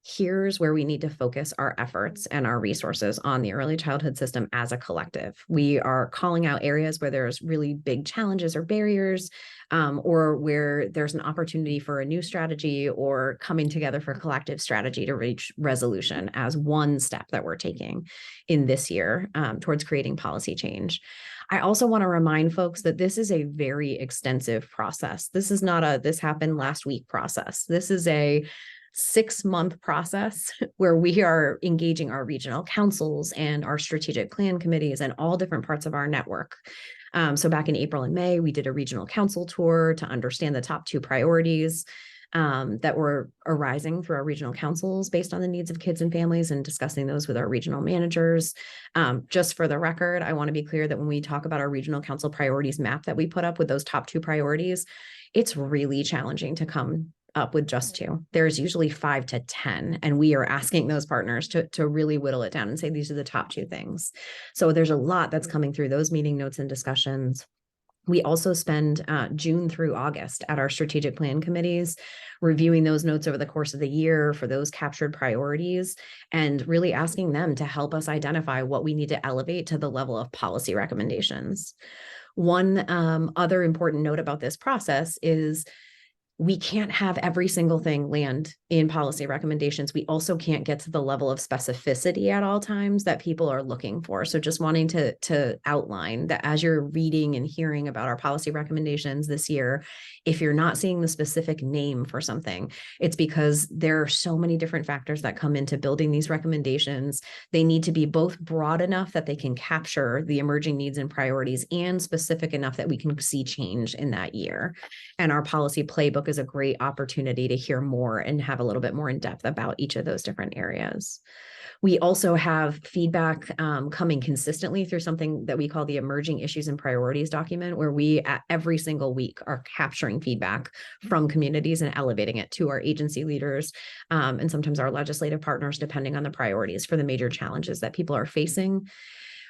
here's where we need to focus our efforts and our resources on the early childhood system as a collective. We are calling out areas where there's really big challenges or barriers, or where there's an opportunity for a new strategy or coming together for collective strategy to reach resolution as one step that we're taking in this year towards creating policy change. I also want to remind folks that this is a very extensive process. This is not a this happened last week process. This is a 6-month process where we are engaging our regional councils and our strategic plan committees and all different parts of our network. So back in April and May, we did a regional council tour to understand the top 2 priorities that were arising through our regional councils based on the needs of kids and families, and discussing those with our regional managers. Just for the record, I want to be clear that when we talk about our regional council priorities map that we put up with those top 2 priorities, it's really challenging to come up with just 2. There's usually 5 to 10, and we are asking those partners to really whittle it down and say these are the top 2 things. So there's a lot that's coming through those meeting notes and discussions. We also spend June through August at our strategic plan committees, reviewing those notes over the course of the year for those captured priorities, and really asking them to help us identify what we need to elevate to the level of policy recommendations. One other important note about this process is we can't have every single thing land in policy recommendations. We also can't get to the level of specificity at all times that people are looking for. So just wanting to outline that as you're reading and hearing about our policy recommendations this year, if you're not seeing the specific name for something, it's because there are so many different factors that come into building these recommendations. They need to be both broad enough that they can capture the emerging needs and priorities, and specific enough that we can see change in that year. And our policy playbook is a great opportunity to hear more and have a little bit more in depth about each of those different areas. We also have feedback coming consistently through something that we call the Emerging Issues and Priorities document, where we at every single week are capturing feedback from communities and elevating it to our agency leaders and sometimes our legislative partners, depending on the priorities for the major challenges that people are facing.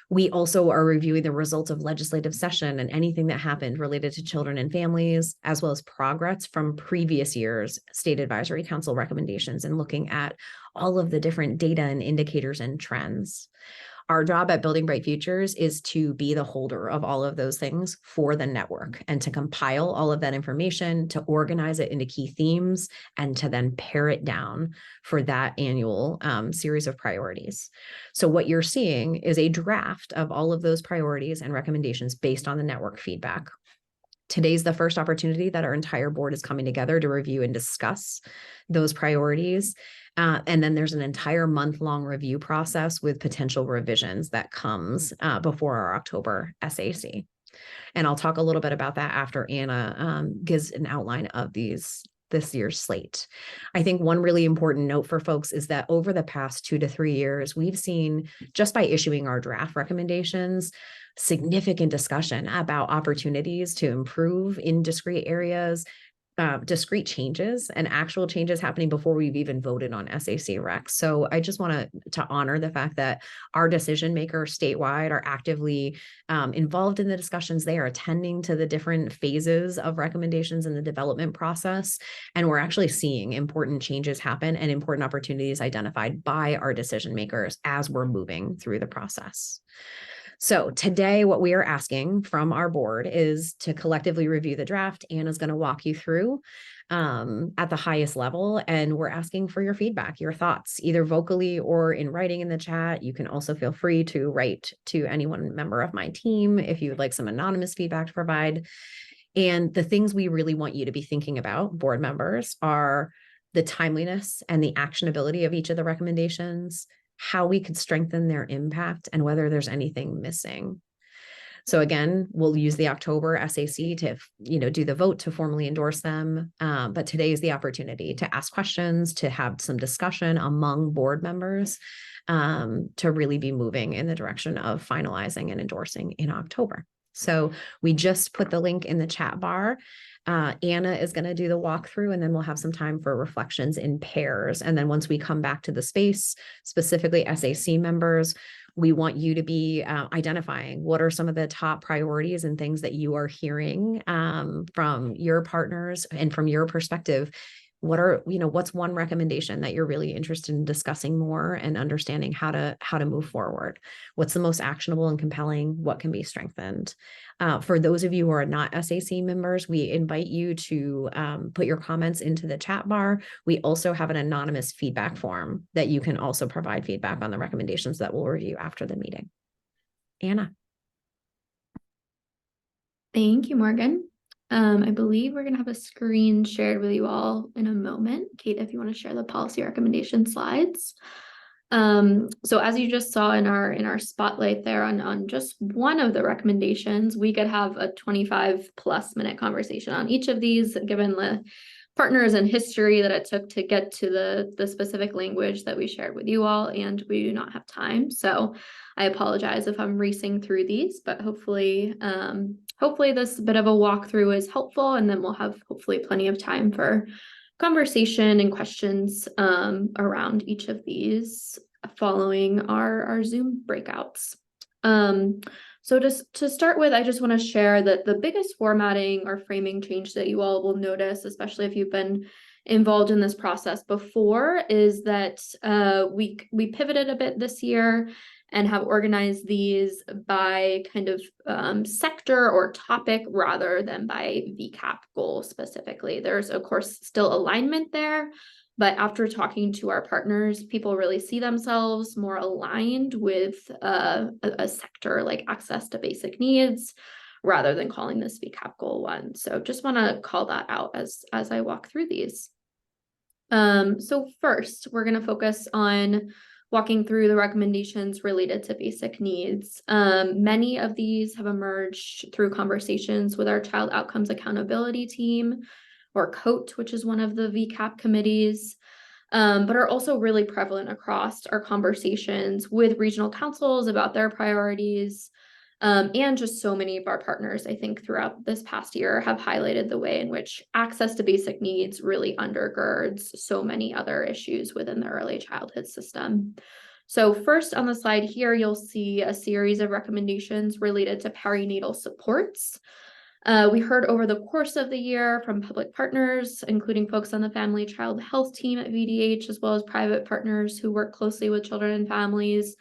We also are reviewing the results of legislative session and anything that happened related to children and families, as well as progress from previous years' State Advisory Council recommendations, and looking at all of the different data and indicators and trends. Our job at Building Bright Futures is to be the holder of all of those things for the network and to compile all of that information, to organize it into key themes, and to then pare it down for that annual series of priorities. So what you're seeing is a draft of all of those priorities and recommendations based on the network feedback. Today's the first opportunity that our entire board is coming together to review and discuss those priorities. And then there's an entire month-long review process with potential revisions that comes before our October SAC. And I'll talk a little bit about that after Anna gives an outline of this year's slate. I think one really important note for folks is that over the past 2 to 3 years, we've seen, just by issuing our draft recommendations, significant discussion about opportunities to improve in discrete areas, discrete changes and actual changes happening before we've even voted on SAC recs. So I just want to honor the fact that our decision makers statewide are actively involved in the discussions. They are attending to the different phases of recommendations in the development process. And we're actually seeing important changes happen and important opportunities identified by our decision makers as we're moving through the process. So today, what we are asking from our board is to collectively review the draft. Anna's going to walk you through at the highest level, and we're asking for your feedback, your thoughts, either vocally or in writing in the chat. You can also feel free to write to any one member of my team if you would like some anonymous feedback to provide. And the things we really want you to be thinking about, board members, are the timeliness and the actionability of each of the recommendations, how we could strengthen their impact, and whether there's anything missing. So again, we'll use the October SAC to, do the vote to formally endorse them. But today is the opportunity to ask questions, to have some discussion among board members, to really be moving in the direction of finalizing and endorsing in October. So we just put the link in the chat bar. Anna is going to do the walkthrough, and then we'll have some time for reflections in pairs. And then once we come back to the space, specifically SAC members, we want you to be identifying what are some of the top priorities and things that you are hearing from your partners and from your perspective. What's one recommendation that you're really interested in discussing more and understanding how to move forward? What's the most actionable and compelling? What can be strengthened? For those of you who are not SAC members, we invite you to put your comments into the chat bar. We also have an anonymous feedback form that you can also provide feedback on the recommendations that we'll review after the meeting. Anna. Thank you, Morgan. I believe we're going to have a screen shared with you all in a moment. Kate, if you want to share the policy recommendation slides. So as you just saw in our spotlight there on just one of the recommendations, we could have a 25+ minute conversation on each of these, given the partners and history that it took to get to the specific language that we shared with you all, and we do not have time. So I apologize if I'm racing through these, but hopefully this bit of a walkthrough is helpful, and then we'll have hopefully plenty of time for conversation and questions around each of these following our Zoom breakouts. So just to start with, I just want to share that the biggest formatting or framing change that you all will notice, especially if you've been involved in this process before, is that we pivoted a bit this year and have organized these by kind of sector or topic rather than by VCAP goal specifically. There's, of course, still alignment there, but after talking to our partners, people really see themselves more aligned with a sector like access to basic needs rather than calling this VCAP goal 1. So just want to call that out as I walk through these. So first, we're going to focus on walking through the recommendations related to basic needs. Many of these have emerged through conversations with our Child Outcomes Accountability Team, or COAT, which is one of the VCAP committees, but are also really prevalent across our conversations with regional councils about their priorities. And just so many of our partners, I think, throughout this past year have highlighted the way in which access to basic needs really undergirds so many other issues within the early childhood system. So first on the slide here, you'll see a series of recommendations related to perinatal supports. We heard over the course of the year from public partners, including folks on the Family Child Health team at VDH, as well as private partners who work closely with children and families,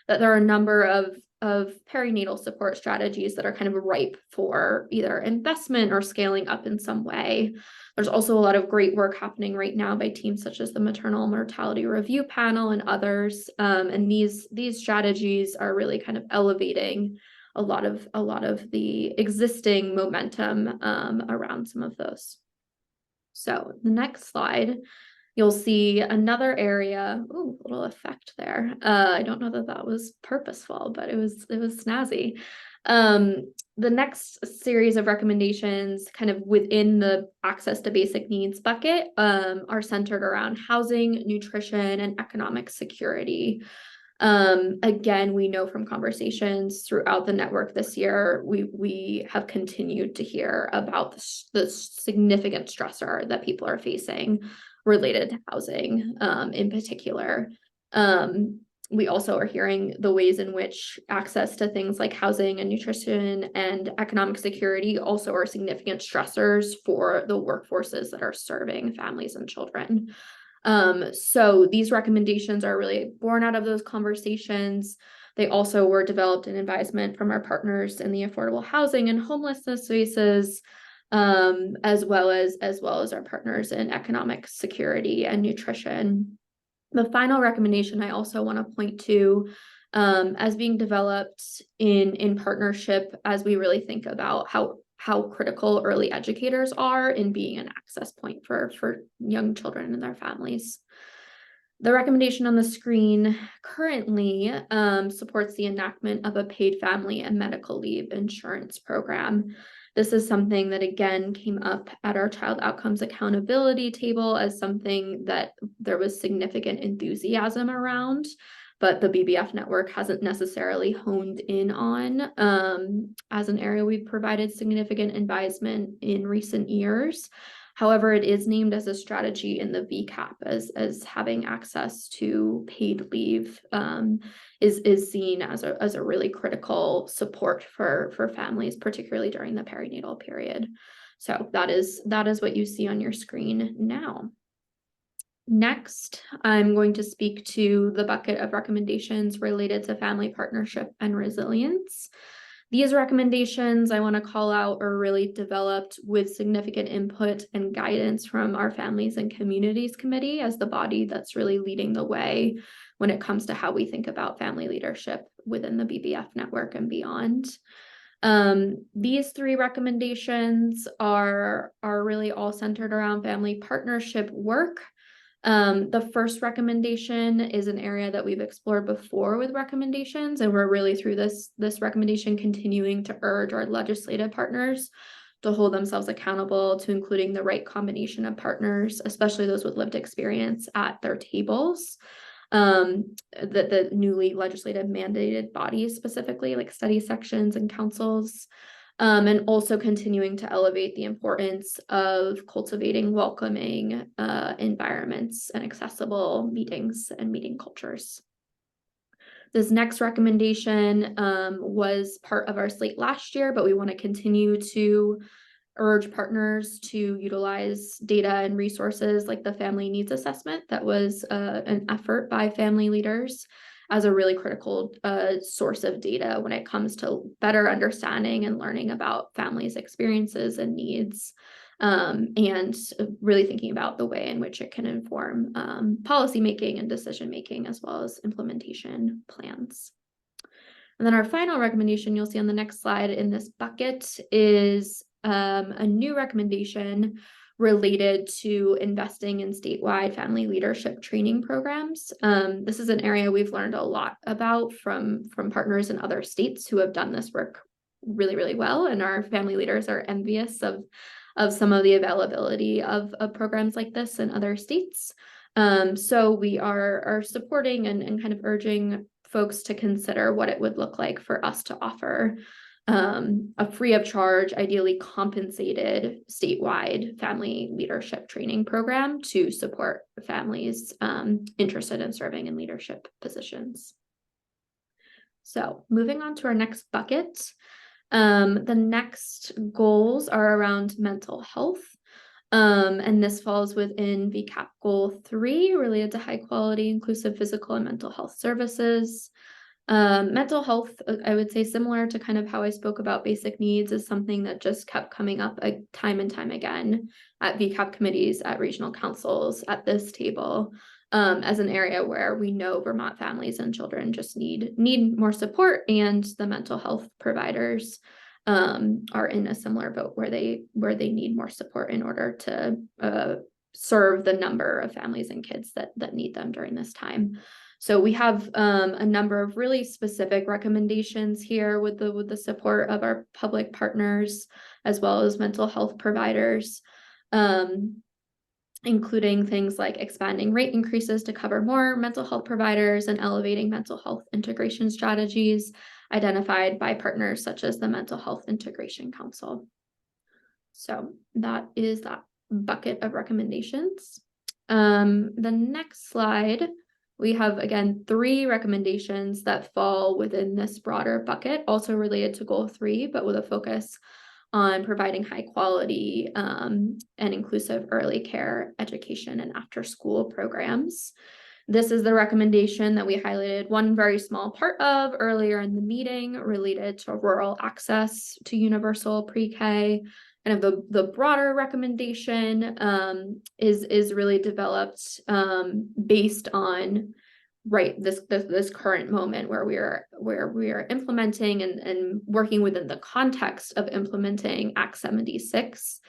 that there are a number of perinatal support strategies that are kind of ripe for either investment or scaling up in some way. There's also a lot of great work happening right now by teams such as the Maternal Mortality Review Panel and others. And these strategies are really kind of elevating a lot of the existing momentum around some of those. So the next slide, you'll see another area. Ooh, a little effect there. I don't know that that was purposeful, but it was snazzy. The next series of recommendations kind of within the access to basic needs bucket are centered around housing, nutrition, and economic security. Again, we know from conversations throughout the network this year, we have continued to hear about the significant stressor that people are facing related to housing in particular. We also are hearing the ways in which access to things like housing and nutrition and economic security also are significant stressors for the workforces that are serving families and children. So these recommendations are really born out of those conversations. They also were developed in advisement from our partners in the affordable housing and homelessness spaces, as well as our partners in economic security and nutrition. The final recommendation I also want to point to as being developed in partnership as we really think about how critical early educators are in being an access point for young children and their families. The recommendation on the screen currently supports the enactment of a paid family and medical leave insurance program. This is something that, again, came up at our child outcomes accountability table as something that there was significant enthusiasm around, but the BBF network hasn't necessarily honed in on as an area we've provided significant advisement in recent years. However, it is named as a strategy in the VCAP as having access to paid leave is seen as a really critical support for families, particularly during the perinatal period. So that is what you see on your screen now. Next, I'm going to speak to the bucket of recommendations related to family partnership and resilience. These recommendations I want to call out are really developed with significant input and guidance from our Families and Communities Committee as the body that's really leading the way when it comes to how we think about family leadership within the BBF network and beyond. These three recommendations are really all centered around family partnership work. The first recommendation is an area that we've explored before with recommendations, and we're really through this recommendation continuing to urge our legislative partners to hold themselves accountable to including the right combination of partners, especially those with lived experience at their tables. The newly legislative mandated bodies, specifically like study sections and councils. And also continuing to elevate the importance of cultivating welcoming environments and accessible meetings and meeting cultures. This next recommendation was part of our slate last year, but we want to continue to urge partners to utilize data and resources like the family needs assessment that was an effort by family leaders as a really critical source of data when it comes to better understanding and learning about families' experiences and needs, and really thinking about the way in which it can inform policymaking and decision-making as well as implementation plans. And then our final recommendation you'll see on the next slide in this bucket is a new recommendation related to investing in statewide family leadership training programs. This is an area we've learned a lot about from partners in other states who have done this work really, really well, and our family leaders are envious of some of the availability of programs like this in other states. So we are supporting and kind of urging folks to consider what it would look like for us to offer a free of charge, ideally compensated statewide family leadership training program to support families interested in serving in leadership positions. So moving on to our next bucket, the next goals are around mental health. And this falls within VCAP Goal 3 related to high quality, inclusive physical and mental health services. Mental health, I would say similar to kind of how I spoke about basic needs, is something that just kept coming up time and time again at VCAP committees, at regional councils, at this table, as an area where we know Vermont families and children just need more support, and the mental health providers are in a similar boat where they need more support in order to serve the number of families and kids that need them during this time. So we have a number of really specific recommendations here with the support of our public partners as well as mental health providers, including things like expanding rate increases to cover more mental health providers and elevating mental health integration strategies identified by partners such as the Mental Health Integration Council. So that is that bucket of recommendations. The next slide, we have, again, 3 recommendations that fall within this broader bucket, also related to goal 3, but with a focus on providing high quality and inclusive early care education and after school programs. This is the recommendation that we highlighted one very small part of earlier in the meeting related to rural access to universal pre-K. Kind of the broader recommendation is really developed based on this current moment where we are implementing and working within the context of implementing Act 76,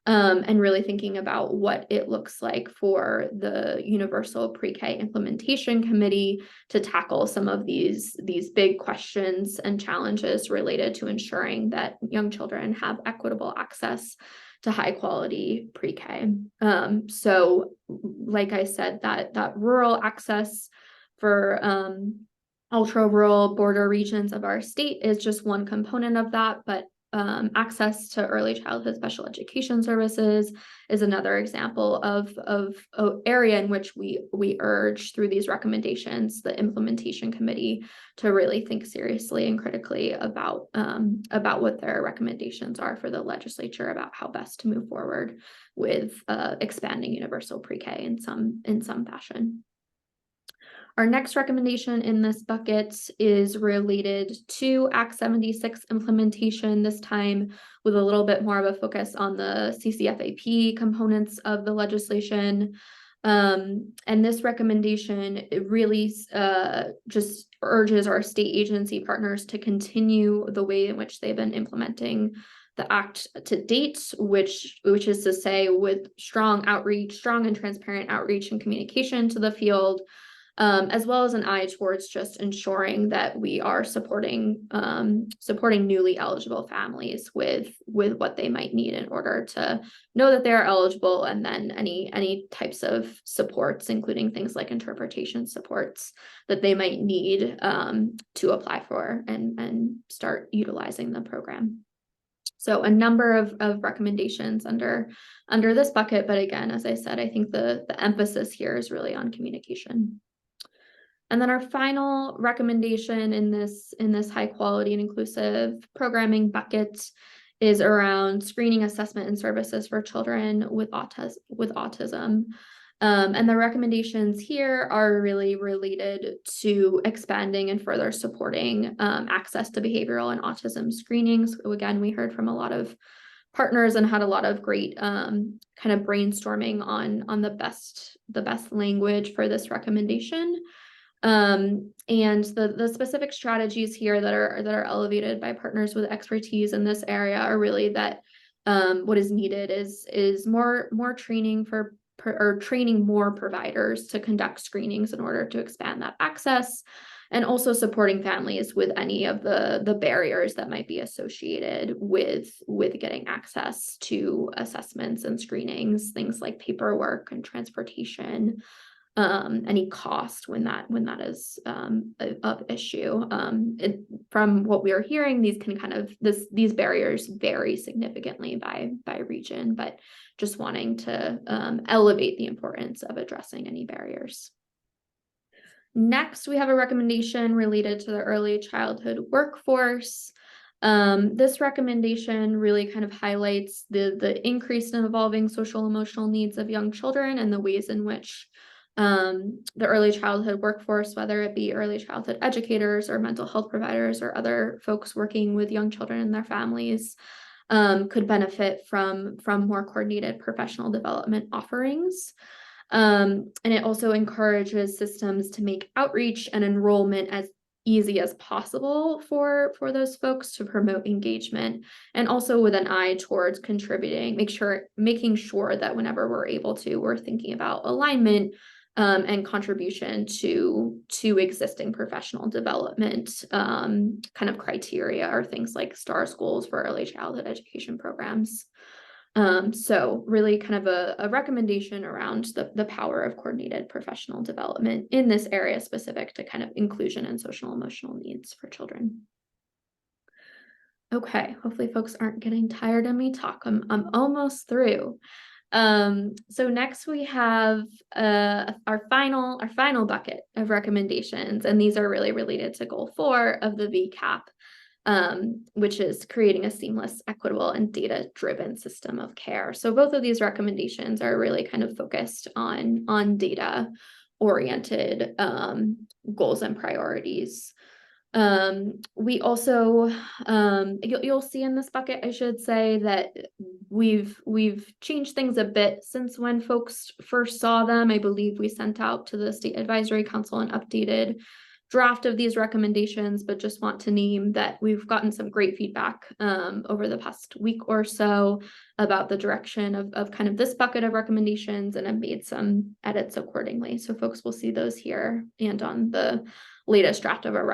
and really thinking about what it looks like for the Universal Pre-K Implementation Committee to tackle some of these big questions and challenges related to ensuring that young children have equitable access to high quality pre-K. So like I said, that rural access for ultra rural border regions of our state is just one component of that, but access to early childhood special education services is another example of an area in which we urge through these recommendations the implementation committee to really think seriously and critically about what their recommendations are for the legislature about how best to move forward with expanding universal pre-K in some fashion. Our next recommendation in this bucket is related to Act 76 implementation, this time with a little bit more of a focus on the CCFAP components of the legislation. And this recommendation, it really just urges our state agency partners to continue the way in which they've been implementing the act to date, which is to say with strong and transparent outreach and communication to the field, as well as an eye towards just ensuring that we are supporting newly eligible families with what they might need in order to know that they are eligible, and then any types of supports, including things like interpretation supports that they might need to apply for and start utilizing the program. So a number of recommendations under this bucket, but again, as I said, I think the emphasis here is really on communication. And then our final recommendation in this high quality and inclusive programming bucket is around screening, assessment, and services for children with autism. And the recommendations here are really related to expanding and further supporting access to behavioral and autism screenings. So again, we heard from a lot of partners and had a lot of great kind of brainstorming on the best language for this recommendation. And the specific strategies here that are elevated by partners with expertise in this area are really that what is needed is more training training more providers to conduct screenings in order to expand that access, and also supporting families with any of the barriers that might be associated with getting access to assessments and screenings, things like paperwork and transportation, any cost when that is of issue. From what we are hearing, these barriers vary significantly by region, but just wanting to elevate the importance of addressing any barriers. Next, we have a recommendation related to the early childhood workforce. This recommendation really kind of highlights the increased and evolving social emotional needs of young children and the ways in which the early childhood workforce, whether it be early childhood educators or mental health providers or other folks working with young children and their families, could benefit from more coordinated professional development offerings. And it also encourages systems to make outreach and enrollment as easy as possible for those folks to promote engagement, and also with an eye towards contributing, making sure that whenever we're able to, we're thinking about alignment and contribution to existing professional development kind of criteria, or things like STAR schools for early childhood education programs. So really kind of a recommendation around the power of coordinated professional development in this area specific to kind of inclusion and social emotional needs for children. Okay, hopefully folks aren't getting tired of me talk. I'm almost through. So next we have our final bucket of recommendations, and these are really related to goal 4 of the VCAP, which is creating a seamless, equitable, and data-driven system of care. So both of these recommendations are really kind of focused on data-oriented goals and priorities. We also, you'll see in this bucket, I should say, that we've changed things a bit since when folks first saw them. I believe we sent out to the State Advisory Council an updated draft of these recommendations, but just want to name that we've gotten some great feedback over the past week or so about the direction of kind of this bucket of recommendations, and have made some edits accordingly. So folks will see those here and on the latest draft of our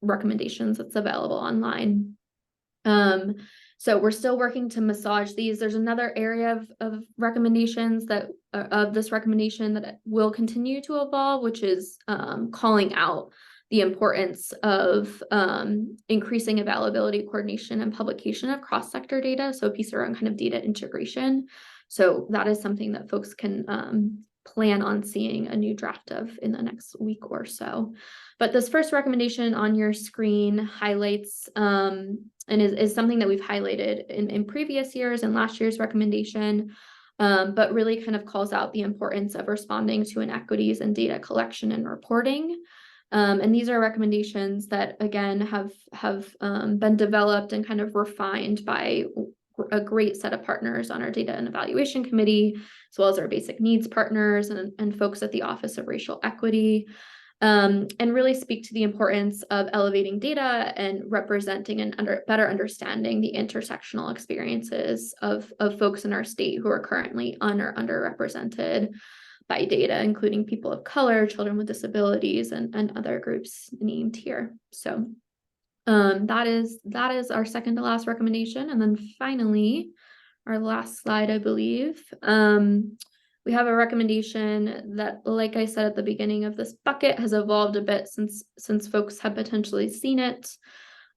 recommendations that's available online. So we're still working to massage these. There's another area of recommendations of this recommendation that will continue to evolve, which is calling out the importance of increasing availability, coordination, and publication of cross-sector data. So a piece around kind of data integration. So that is something that folks can plan on seeing a new draft of in the next week or so. But this first recommendation on your screen highlights and is something that we've highlighted in previous years and last year's recommendation, but really kind of calls out the importance of responding to inequities in data collection and reporting. And these are recommendations that, again, have been developed and kind of refined by a great set of partners on our data and evaluation committee, as well as our basic needs partners and folks at the Office of Racial Equity, and really speak to the importance of elevating data and representing and better understanding the intersectional experiences of folks in our state who are currently underrepresented by data, including people of color, children with disabilities, and other groups named here. So that is our second to last recommendation. And then finally, our last slide, I believe, we have a recommendation that, like I said at the beginning of this bucket, has evolved a bit since folks have potentially seen it.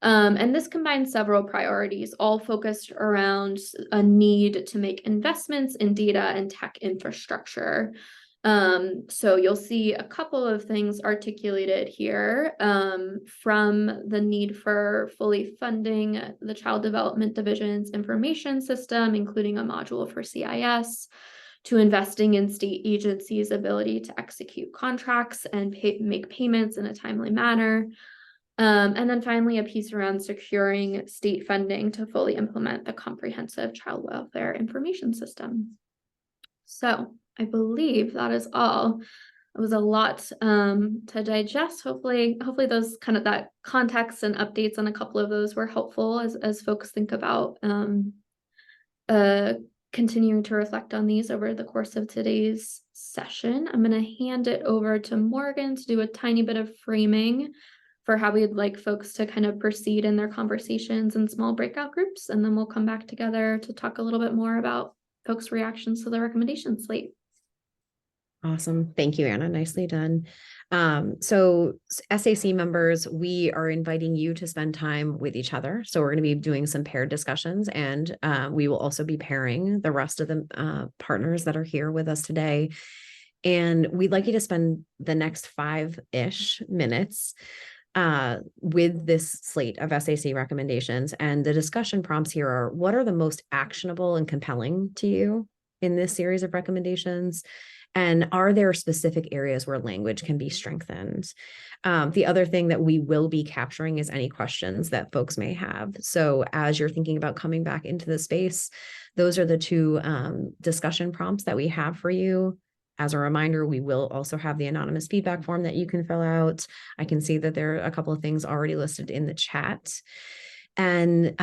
And this combines several priorities, all focused around a need to make investments in data and tech infrastructure. So you'll see a couple of things articulated here, from the need for fully funding the Child Development Division's information system, including a module for CIS, to investing in state agencies' ability to execute contracts and make payments in a timely manner. And then finally, a piece around securing state funding to fully implement the comprehensive child welfare information system. So I believe that is all. It was a lot to digest. Hopefully those kind of that context and updates on a couple of those were helpful as folks think about continuing to reflect on these over the course of today's session. I'm going to hand it over to Morgan to do a tiny bit of framing for how we'd like folks to kind of proceed in their conversations in small breakout groups. And then we'll come back together to talk a little bit more about folks' reactions to the recommendation slate. Awesome. Thank you, Anna. Nicely done. So SAC members, we are inviting you to spend time with each other. So we're going to be doing some paired discussions, and we will also be pairing the rest of the partners that are here with us today. And we'd like you to spend the next 5-ish minutes with this slate of SAC recommendations. And the discussion prompts here are, what are the most actionable and compelling to you in this series of recommendations? And are there specific areas where language can be strengthened? The other thing that we will be capturing is any questions that folks may have. So as you're thinking about coming back into the space, those are the two discussion prompts that we have for you. As a reminder, we will also have the anonymous feedback form that you can fill out. I can see that there are a couple of things already listed in the chat. And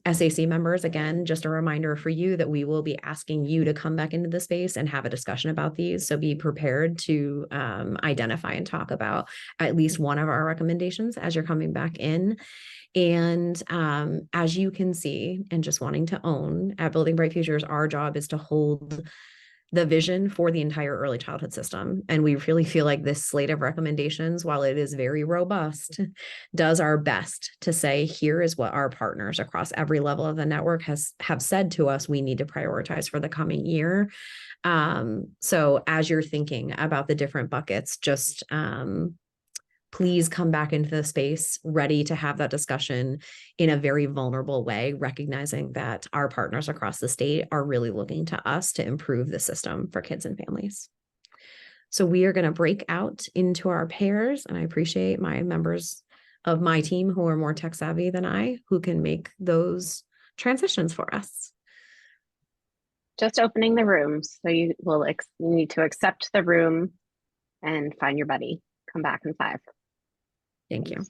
SAC members, again, just a reminder for you that we will be asking you to come back into the space and have a discussion about these. So be prepared to identify and talk about at least one of our recommendations as you're coming back in. And as you can see, and just wanting to own, at Building Bright Futures, our job is to hold the vision for the entire early childhood system. And we really feel like this slate of recommendations, while it is very robust, does our best to say, here is what our partners across every level of the network have said to us we need to prioritize for the coming year. So as you're thinking about the different buckets, just please come back into the space ready to have that discussion in a very vulnerable way, recognizing that our partners across the state are really looking to us to improve the system for kids and families. So we are going to break out into our pairs, and I appreciate my members of my team who are more tech savvy than I, who can make those transitions for us. Just opening the room. So you need to accept the room and find your buddy. Come back in 5. Thank you.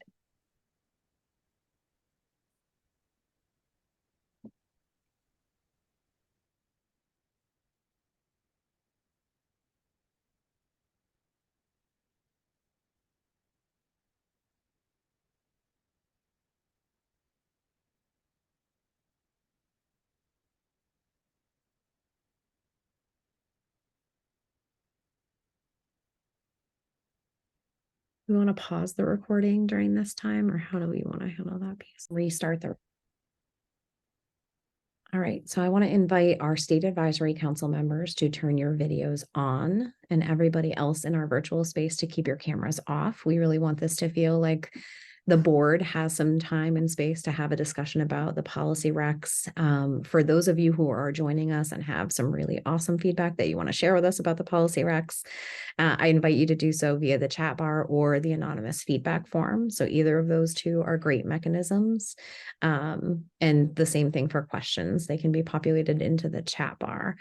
We want to pause the recording during this time, or how do we want to handle that piece? Restart the. All right, so I want to invite our state advisory council members to turn your videos on, and everybody else in our virtual space to keep your cameras off. We really want this to feel like the board has some time and space to have a discussion about the policy recs. For those of you who are joining us and have some really awesome feedback that you want to share with us about the policy recs, I invite you to do so via the chat bar or the anonymous feedback form. So either of those two are great mechanisms. And the same thing for questions. They can be populated into the chat bar.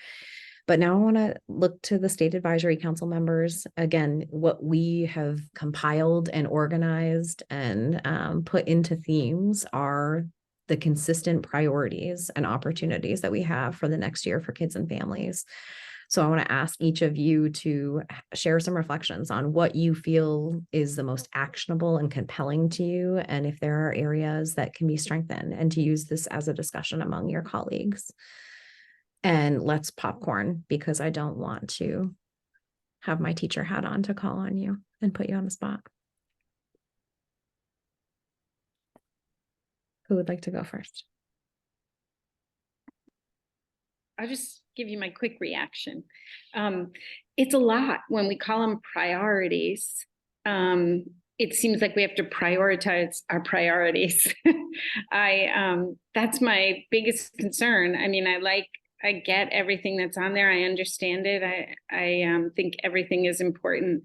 But now I want to look to the state advisory council members. Again, what we have compiled and organized and put into themes are the consistent priorities and opportunities that we have for the next year for kids and families. So I want to ask each of you to share some reflections on what you feel is the most actionable and compelling to you, and if there are areas that can be strengthened, and to use this as a discussion among your colleagues. And let's popcorn, because I don't want to have my teacher hat on to call on you and put you on the spot. Who would like to go first? I'll just give you my quick reaction. It's a lot when we call them priorities. It seems like we have to prioritize our priorities. That's my biggest concern. I mean, I get everything that's on there. I understand it. I think everything is important.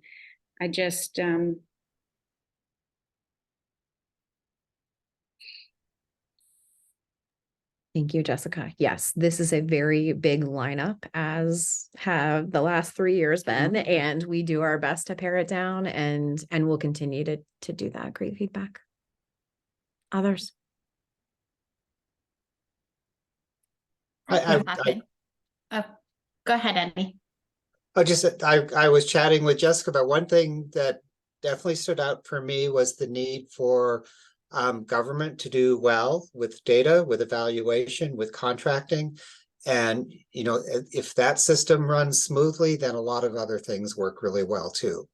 I just, Thank you, Jessica. Yes, this is a very big lineup, as have the last 3 years been, and we do our best to pare it down, and we'll continue to do that. Great feedback. Others? Oh, go ahead, Andy. I was chatting with Jessica about one thing that definitely stood out for me was the need for government to do well with data, with evaluation, with contracting. And, if that system runs smoothly, then a lot of other things work really well too.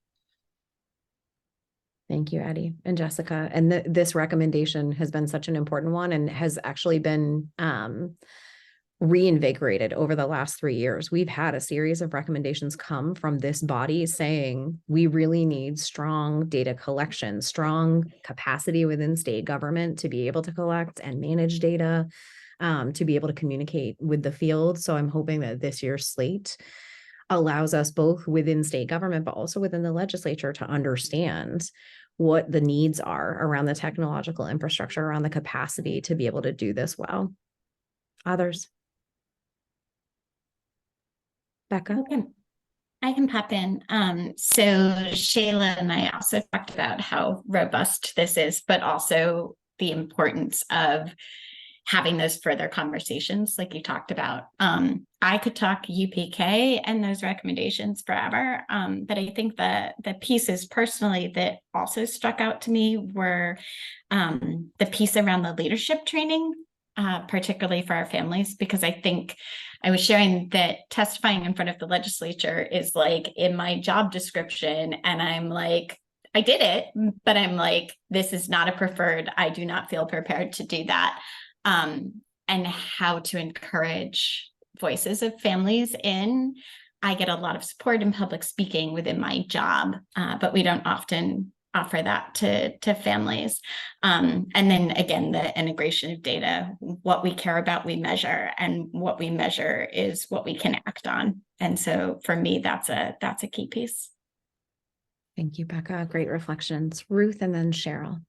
Thank you, Eddie and Jessica. And this recommendation has been such an important one, and has actually been reinvigorated over the last 3 years. We've had a series of recommendations come from this body saying we really need strong data collection, strong capacity within state government to be able to collect and manage data, to be able to communicate with the field. So I'm hoping that this year's slate allows us both within state government, but also within the legislature to understand what the needs are around the technological infrastructure, around the capacity to be able to do this well. Others? Becca? Okay. I can pop in. So Shayla and I also talked about how robust this is, but also the importance of having those further conversations like you talked about. I could talk UPK and those recommendations forever, but I think the pieces personally that also struck out to me were the piece around the leadership training, particularly for our families, because I think I was sharing that testifying in front of the legislature is like in my job description, and I'm like, I did it, but I'm like, this is not a preferred, I do not feel prepared to do that. And how to encourage voices of families in. I get a lot of support in public speaking within my job, but we don't often offer that to families. And then again, the integration of data, what we care about, we measure, and what we measure is what we can act on. And so for me, that's a key piece. Thank you, Becca. Great reflections. Ruth and then Cheryl.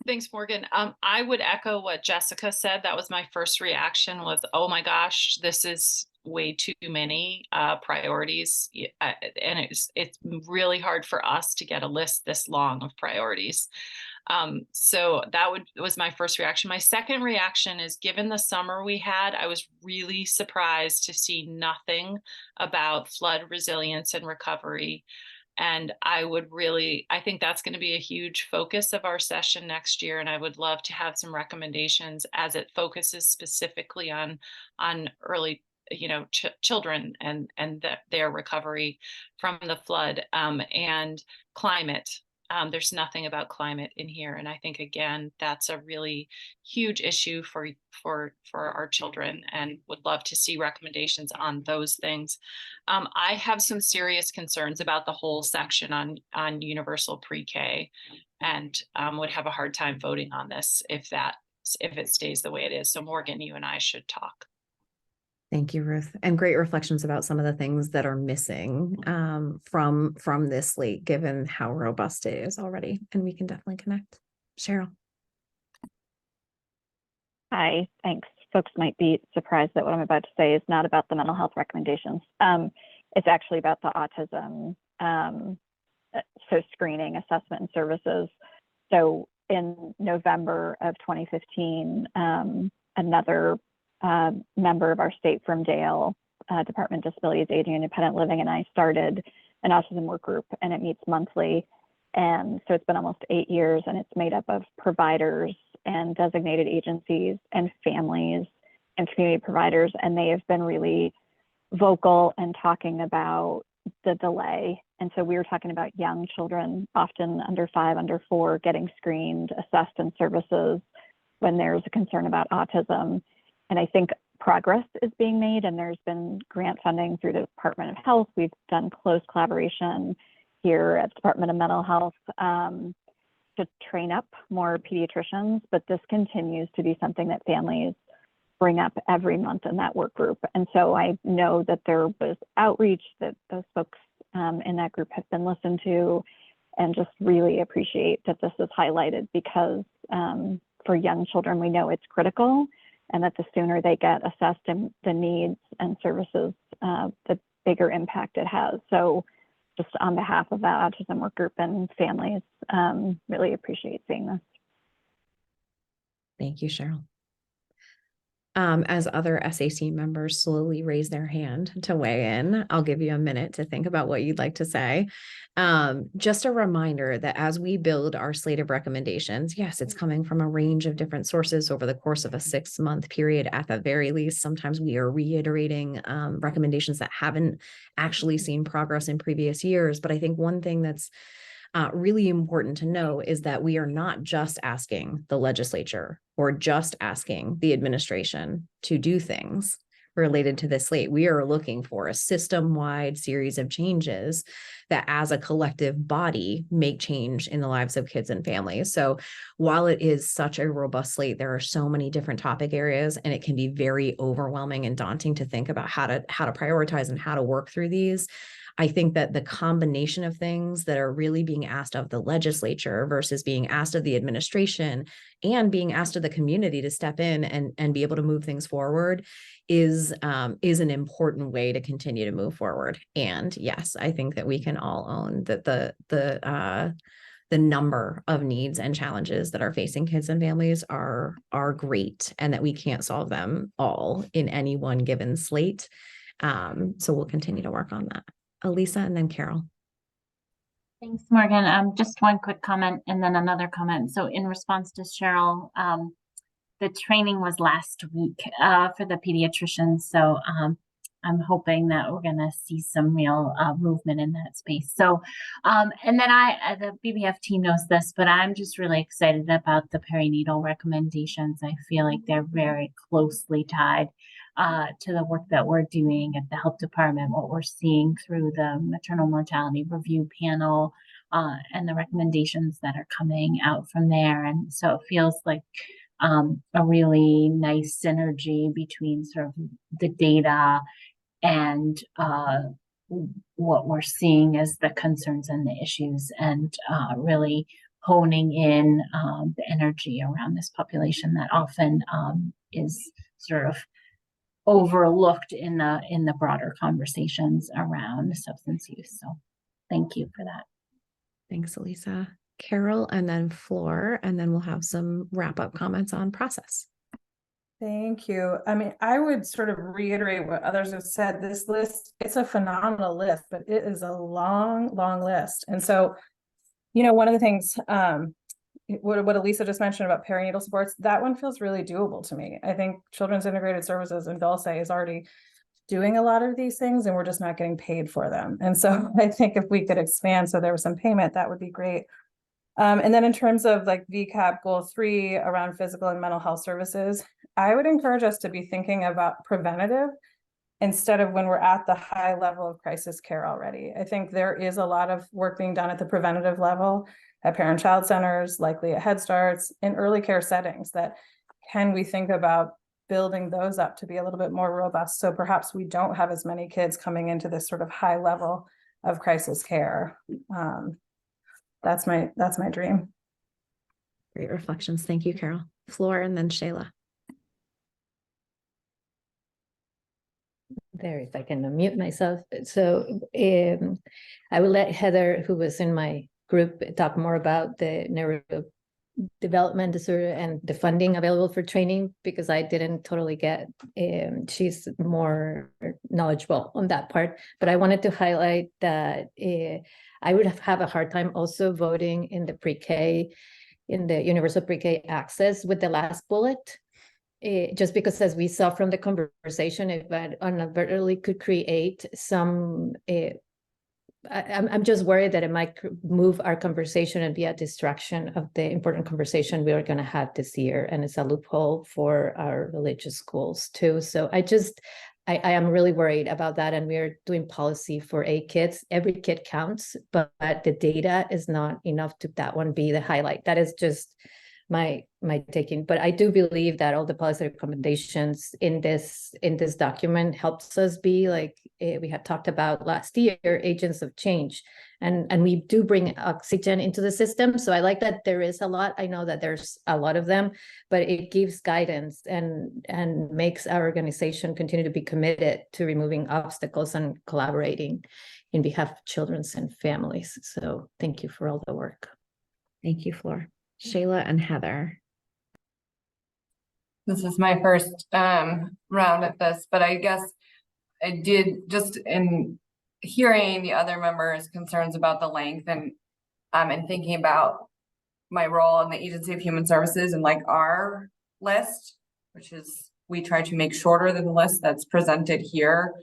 Thanks, Morgan. I would echo what Jessica said. That was my first reaction was, oh my gosh, this is way too many priorities. And it's really hard for us to get a list this long of priorities. So that was my first reaction. My second reaction is, given the summer we had, I was really surprised to see nothing about flood resilience and recovery. And I think that's going to be a huge focus of our session next year. And I would love to have some recommendations as it focuses specifically on early, children and their recovery from the flood, and climate. There's nothing about climate in here. And I think, again, that's a really huge issue for our children, and would love to see recommendations on those things. I have some serious concerns about the whole section on universal pre-K, and would have a hard time voting on this if it stays the way it is. So Morgan, you and I should talk. Thank you, Ruth. And great reflections about some of the things that are missing from this slate, given how robust it is already. And we can definitely connect. Cheryl. Hi, thanks. Folks might be surprised that what I'm about to say is not about the mental health recommendations. It's actually about the autism, so screening, assessment, and services. So in November of 2015, another member of our state from Dale, Department of Disabilities, Aging, and Independent Living, and I started an autism work group, and it meets monthly. And so it's been almost 8 years, and it's made up of providers and designated agencies and families and community providers. And they have been really vocal and talking about the delay. And so we were talking about young children, often under 5, under 4, getting screened, assessed, and services when there's a concern about autism. And I think progress is being made, and there's been grant funding through the Department of Health. We've done close collaboration here at the Department of Mental Health to train up more pediatricians, but this continues to be something that families bring up every month in that work group. And so I know that there was outreach, that those folks in that group have been listened to, and just really appreciate that this is highlighted, because for young children, we know it's critical, and that the sooner they get assessed in the needs and services, the bigger impact it has. So just on behalf of that autism work group and families, really appreciate seeing this. Thank you, Cheryl. As other SAC members slowly raise their hand to weigh in, I'll give you a minute to think about what you'd like to say. Just a reminder that as we build our slate of recommendations, yes, it's coming from a range of different sources over the course of a 6-month period at the very least. Sometimes we are reiterating recommendations that haven't actually seen progress in previous years. But I think one thing that's really important to know is that we are not just asking the legislature or just asking the administration to do things, related to this slate. We are looking for a system-wide series of changes that as a collective body make change in the lives of kids and families. So while it is such a robust slate, there are so many different topic areas, and it can be very overwhelming and daunting to think about how to prioritize and how to work through these. I think that the combination of things that are really being asked of the legislature versus being asked of the administration and being asked of the community to step in and be able to move things forward is an important way to continue to move forward. And yes, I think that we can all own that the number of needs and challenges that are facing kids and families are great, and that we can't solve them all in any one given slate. So we'll continue to work on that. Elisa and then Carol. Thanks, Morgan. Just one quick comment and then another comment. So in response to Cheryl, the training was last week for the pediatricians. So I'm hoping that we're going to see some real movement in that space. So, and then the BBF team knows this, but I'm just really excited about the perinatal recommendations. I feel like they're very closely tied to the work that we're doing at the health department, what we're seeing through the maternal mortality review panel, and the recommendations that are coming out from there. And so it feels like a really nice synergy between sort of the data and what we're seeing as the concerns and the issues, and really honing in the energy around this population that often is sort of overlooked in the broader conversations around substance use. So thank you for that. Thanks, Elisa. Carol, and then Floor, and then we'll have some wrap-up comments on process. Thank you. I mean, I would sort of reiterate what others have said. This list, it's a phenomenal list, but it is a long, long list. And so, you know, one of the things, what Elisa just mentioned about perinatal supports, that one feels really doable to me. I think Children's Integrated Services and Dulce is already doing a lot of these things, and we're just not getting paid for them. And so I think if we could expand so there was some payment, that would be great. And then in terms of like VCAP goal 3 around physical and mental health services, I would encourage us to be thinking about preventative instead of when we're at the high level of crisis care already. I think there is a lot of work being done at the preventative level at parent-child centers, likely at Head Starts, in early care settings, that can we think about building those up to be a little bit more robust, so perhaps we don't have as many kids coming into this sort of high level of crisis care. That's my dream. Great reflections. Thank you, Carol. Floor, and then Shayla. There, if I can unmute myself. So I will let Heather, who was in my group, talk more about the neurodevelopment disorder and the funding available for training, because I didn't totally get, she's more knowledgeable on that part. But I wanted to highlight that I would have a hard time also voting in the pre-K, in the universal pre-K access with the last bullet. Just because, as we saw from the conversation, if that inadvertently could create some, I'm just worried that it might move our conversation and be a distraction of the important conversation we are going to have this year. And it's a loophole for our religious schools too. So I am really worried about that. And we're doing policy for 8 kids. Every kid counts, but the data is not enough to that one be the highlight. That is just my taking. But I do believe that all the policy recommendations in this document helps us be, like we had talked about last year, agents of change, and we do bring oxygen into the system. So I like that there is a lot. I know that there's a lot of them, but it gives guidance and makes our organization continue to be committed to removing obstacles and collaborating in behalf of children and families. So thank you for all the work. Thank you, Floor. Shayla and Heather. This is my first round at this, but I guess I did, just in hearing the other members' concerns about the length and thinking about my role in the Agency of Human Services and like our list, which is, we try to make shorter than the list that's presented here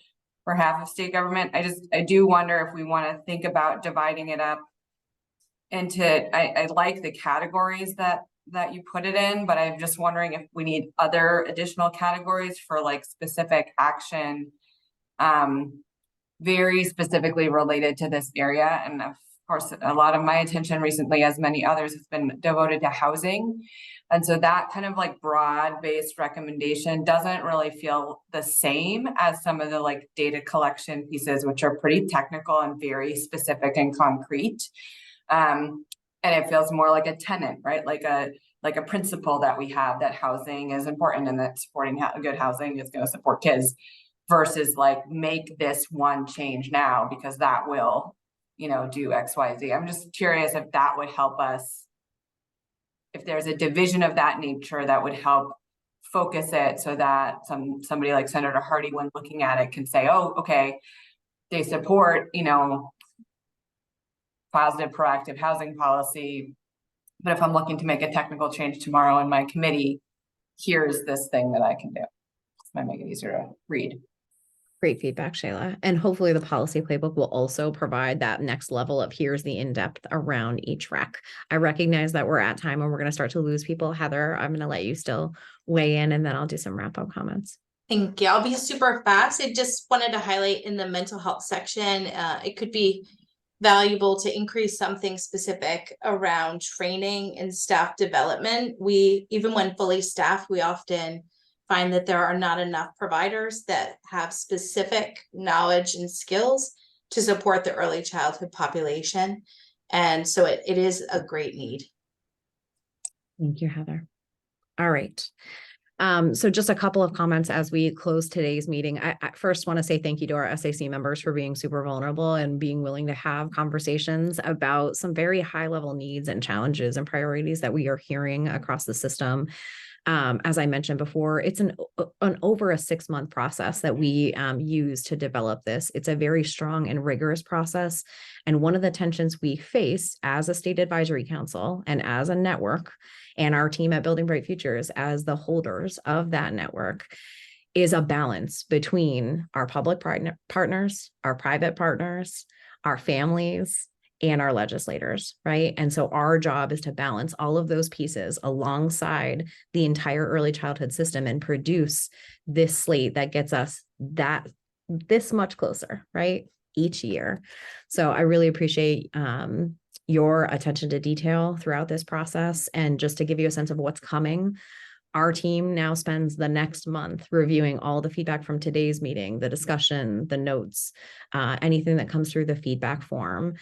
for half of state government. I do wonder if we want to think about dividing it up into, I like the categories that that you put it in, but I'm just wondering if we need other additional categories for like specific action, very specifically related to this area. And of course, a lot of my attention recently, as many others, has been devoted to housing. And so that kind of like broad-based recommendation doesn't really feel the same as some of the like data collection pieces, which are pretty technical and very specific and concrete. And it feels more like a tenet, right? Like a principle that we have, that housing is important and that supporting good housing is going to support kids, versus like make this one change now because that will, you know, do X, Y, Z. I'm just curious if that would help us, if there's a division of that nature that would help focus it so that somebody like Senator Hardy, when looking at it, can say, oh, okay, they support, you know, positive proactive housing policy. But if I'm looking to make a technical change tomorrow in my committee, here's this thing that I can do. This might make it easier to read. Great feedback, Shayla. And hopefully the policy playbook will also provide that next level of here's the in-depth around each rec. I recognize that we're at time and we're going to start to lose people. Heather, I'm going to let you still weigh in and then I'll do some wrap-up comments. Thank you. I'll be super fast. I just wanted to highlight in the mental health section, it could be valuable to increase something specific around training and staff development. Even when fully staffed, we often find that there are not enough providers that have specific knowledge and skills to support the early childhood population. And so it is a great need. Thank you, Heather. All right. So just a couple of comments as we close today's meeting. I first want to say thank you to our SAC members for being super vulnerable and being willing to have conversations about some very high level needs and challenges and priorities that we are hearing across the system. As I mentioned before, it's an over a 6-month process that we use to develop this. It's a very strong and rigorous process. And one of the tensions we face as a state advisory council and as a network, and our team at Building Bright Futures as the holders of that network, is a balance between our public partners, our private partners, our families, and our legislators, right? And so our job is to balance all of those pieces alongside the entire early childhood system and produce this slate that gets us this much closer, right? Each year. So I really appreciate your attention to detail throughout this process. And just to give you a sense of what's coming, our team now spends the next month reviewing all the feedback from today's meeting, the discussion, the notes, anything that comes through the feedback form.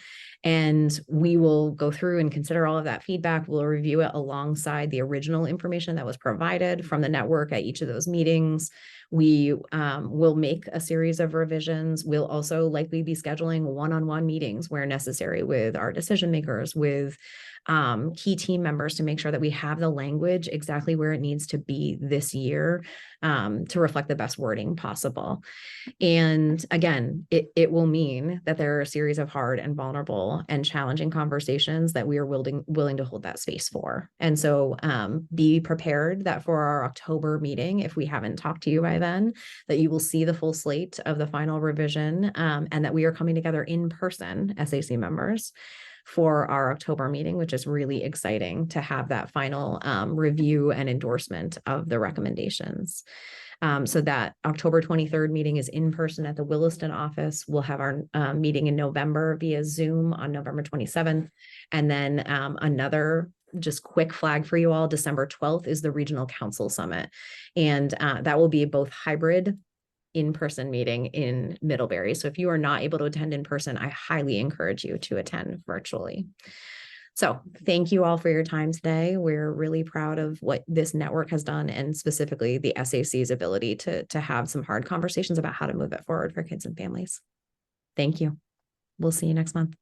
And we will go through and consider all of that feedback. We'll review it alongside the original information that was provided from the network at each of those meetings. We will make a series of revisions. We'll also likely be scheduling one-on-one meetings where necessary with our decision makers, with key team members, to make sure that we have the language exactly where it needs to be this year to reflect the best wording possible. And again, it will mean that there are a series of hard and vulnerable and challenging conversations that we are willing to hold that space for. And so be prepared that for our October meeting, if we haven't talked to you by then, that you will see the full slate of the final revision and that we are coming together in person, SAC members, for our October meeting, which is really exciting to have that final review and endorsement of the recommendations. So that October 23rd meeting is in person at the Williston office. We'll have our meeting in November via Zoom on November 27th. And then another just quick flag for you all, December 12th is the Regional Council Summit. And that will be both hybrid in-person meeting in Middlebury. So if you are not able to attend in person, I highly encourage you to attend virtually. So thank you all for your time today. We're really proud of what this network has done, and specifically the SAC's ability to have some hard conversations about how to move it forward for kids and families. Thank you. We'll see you next month.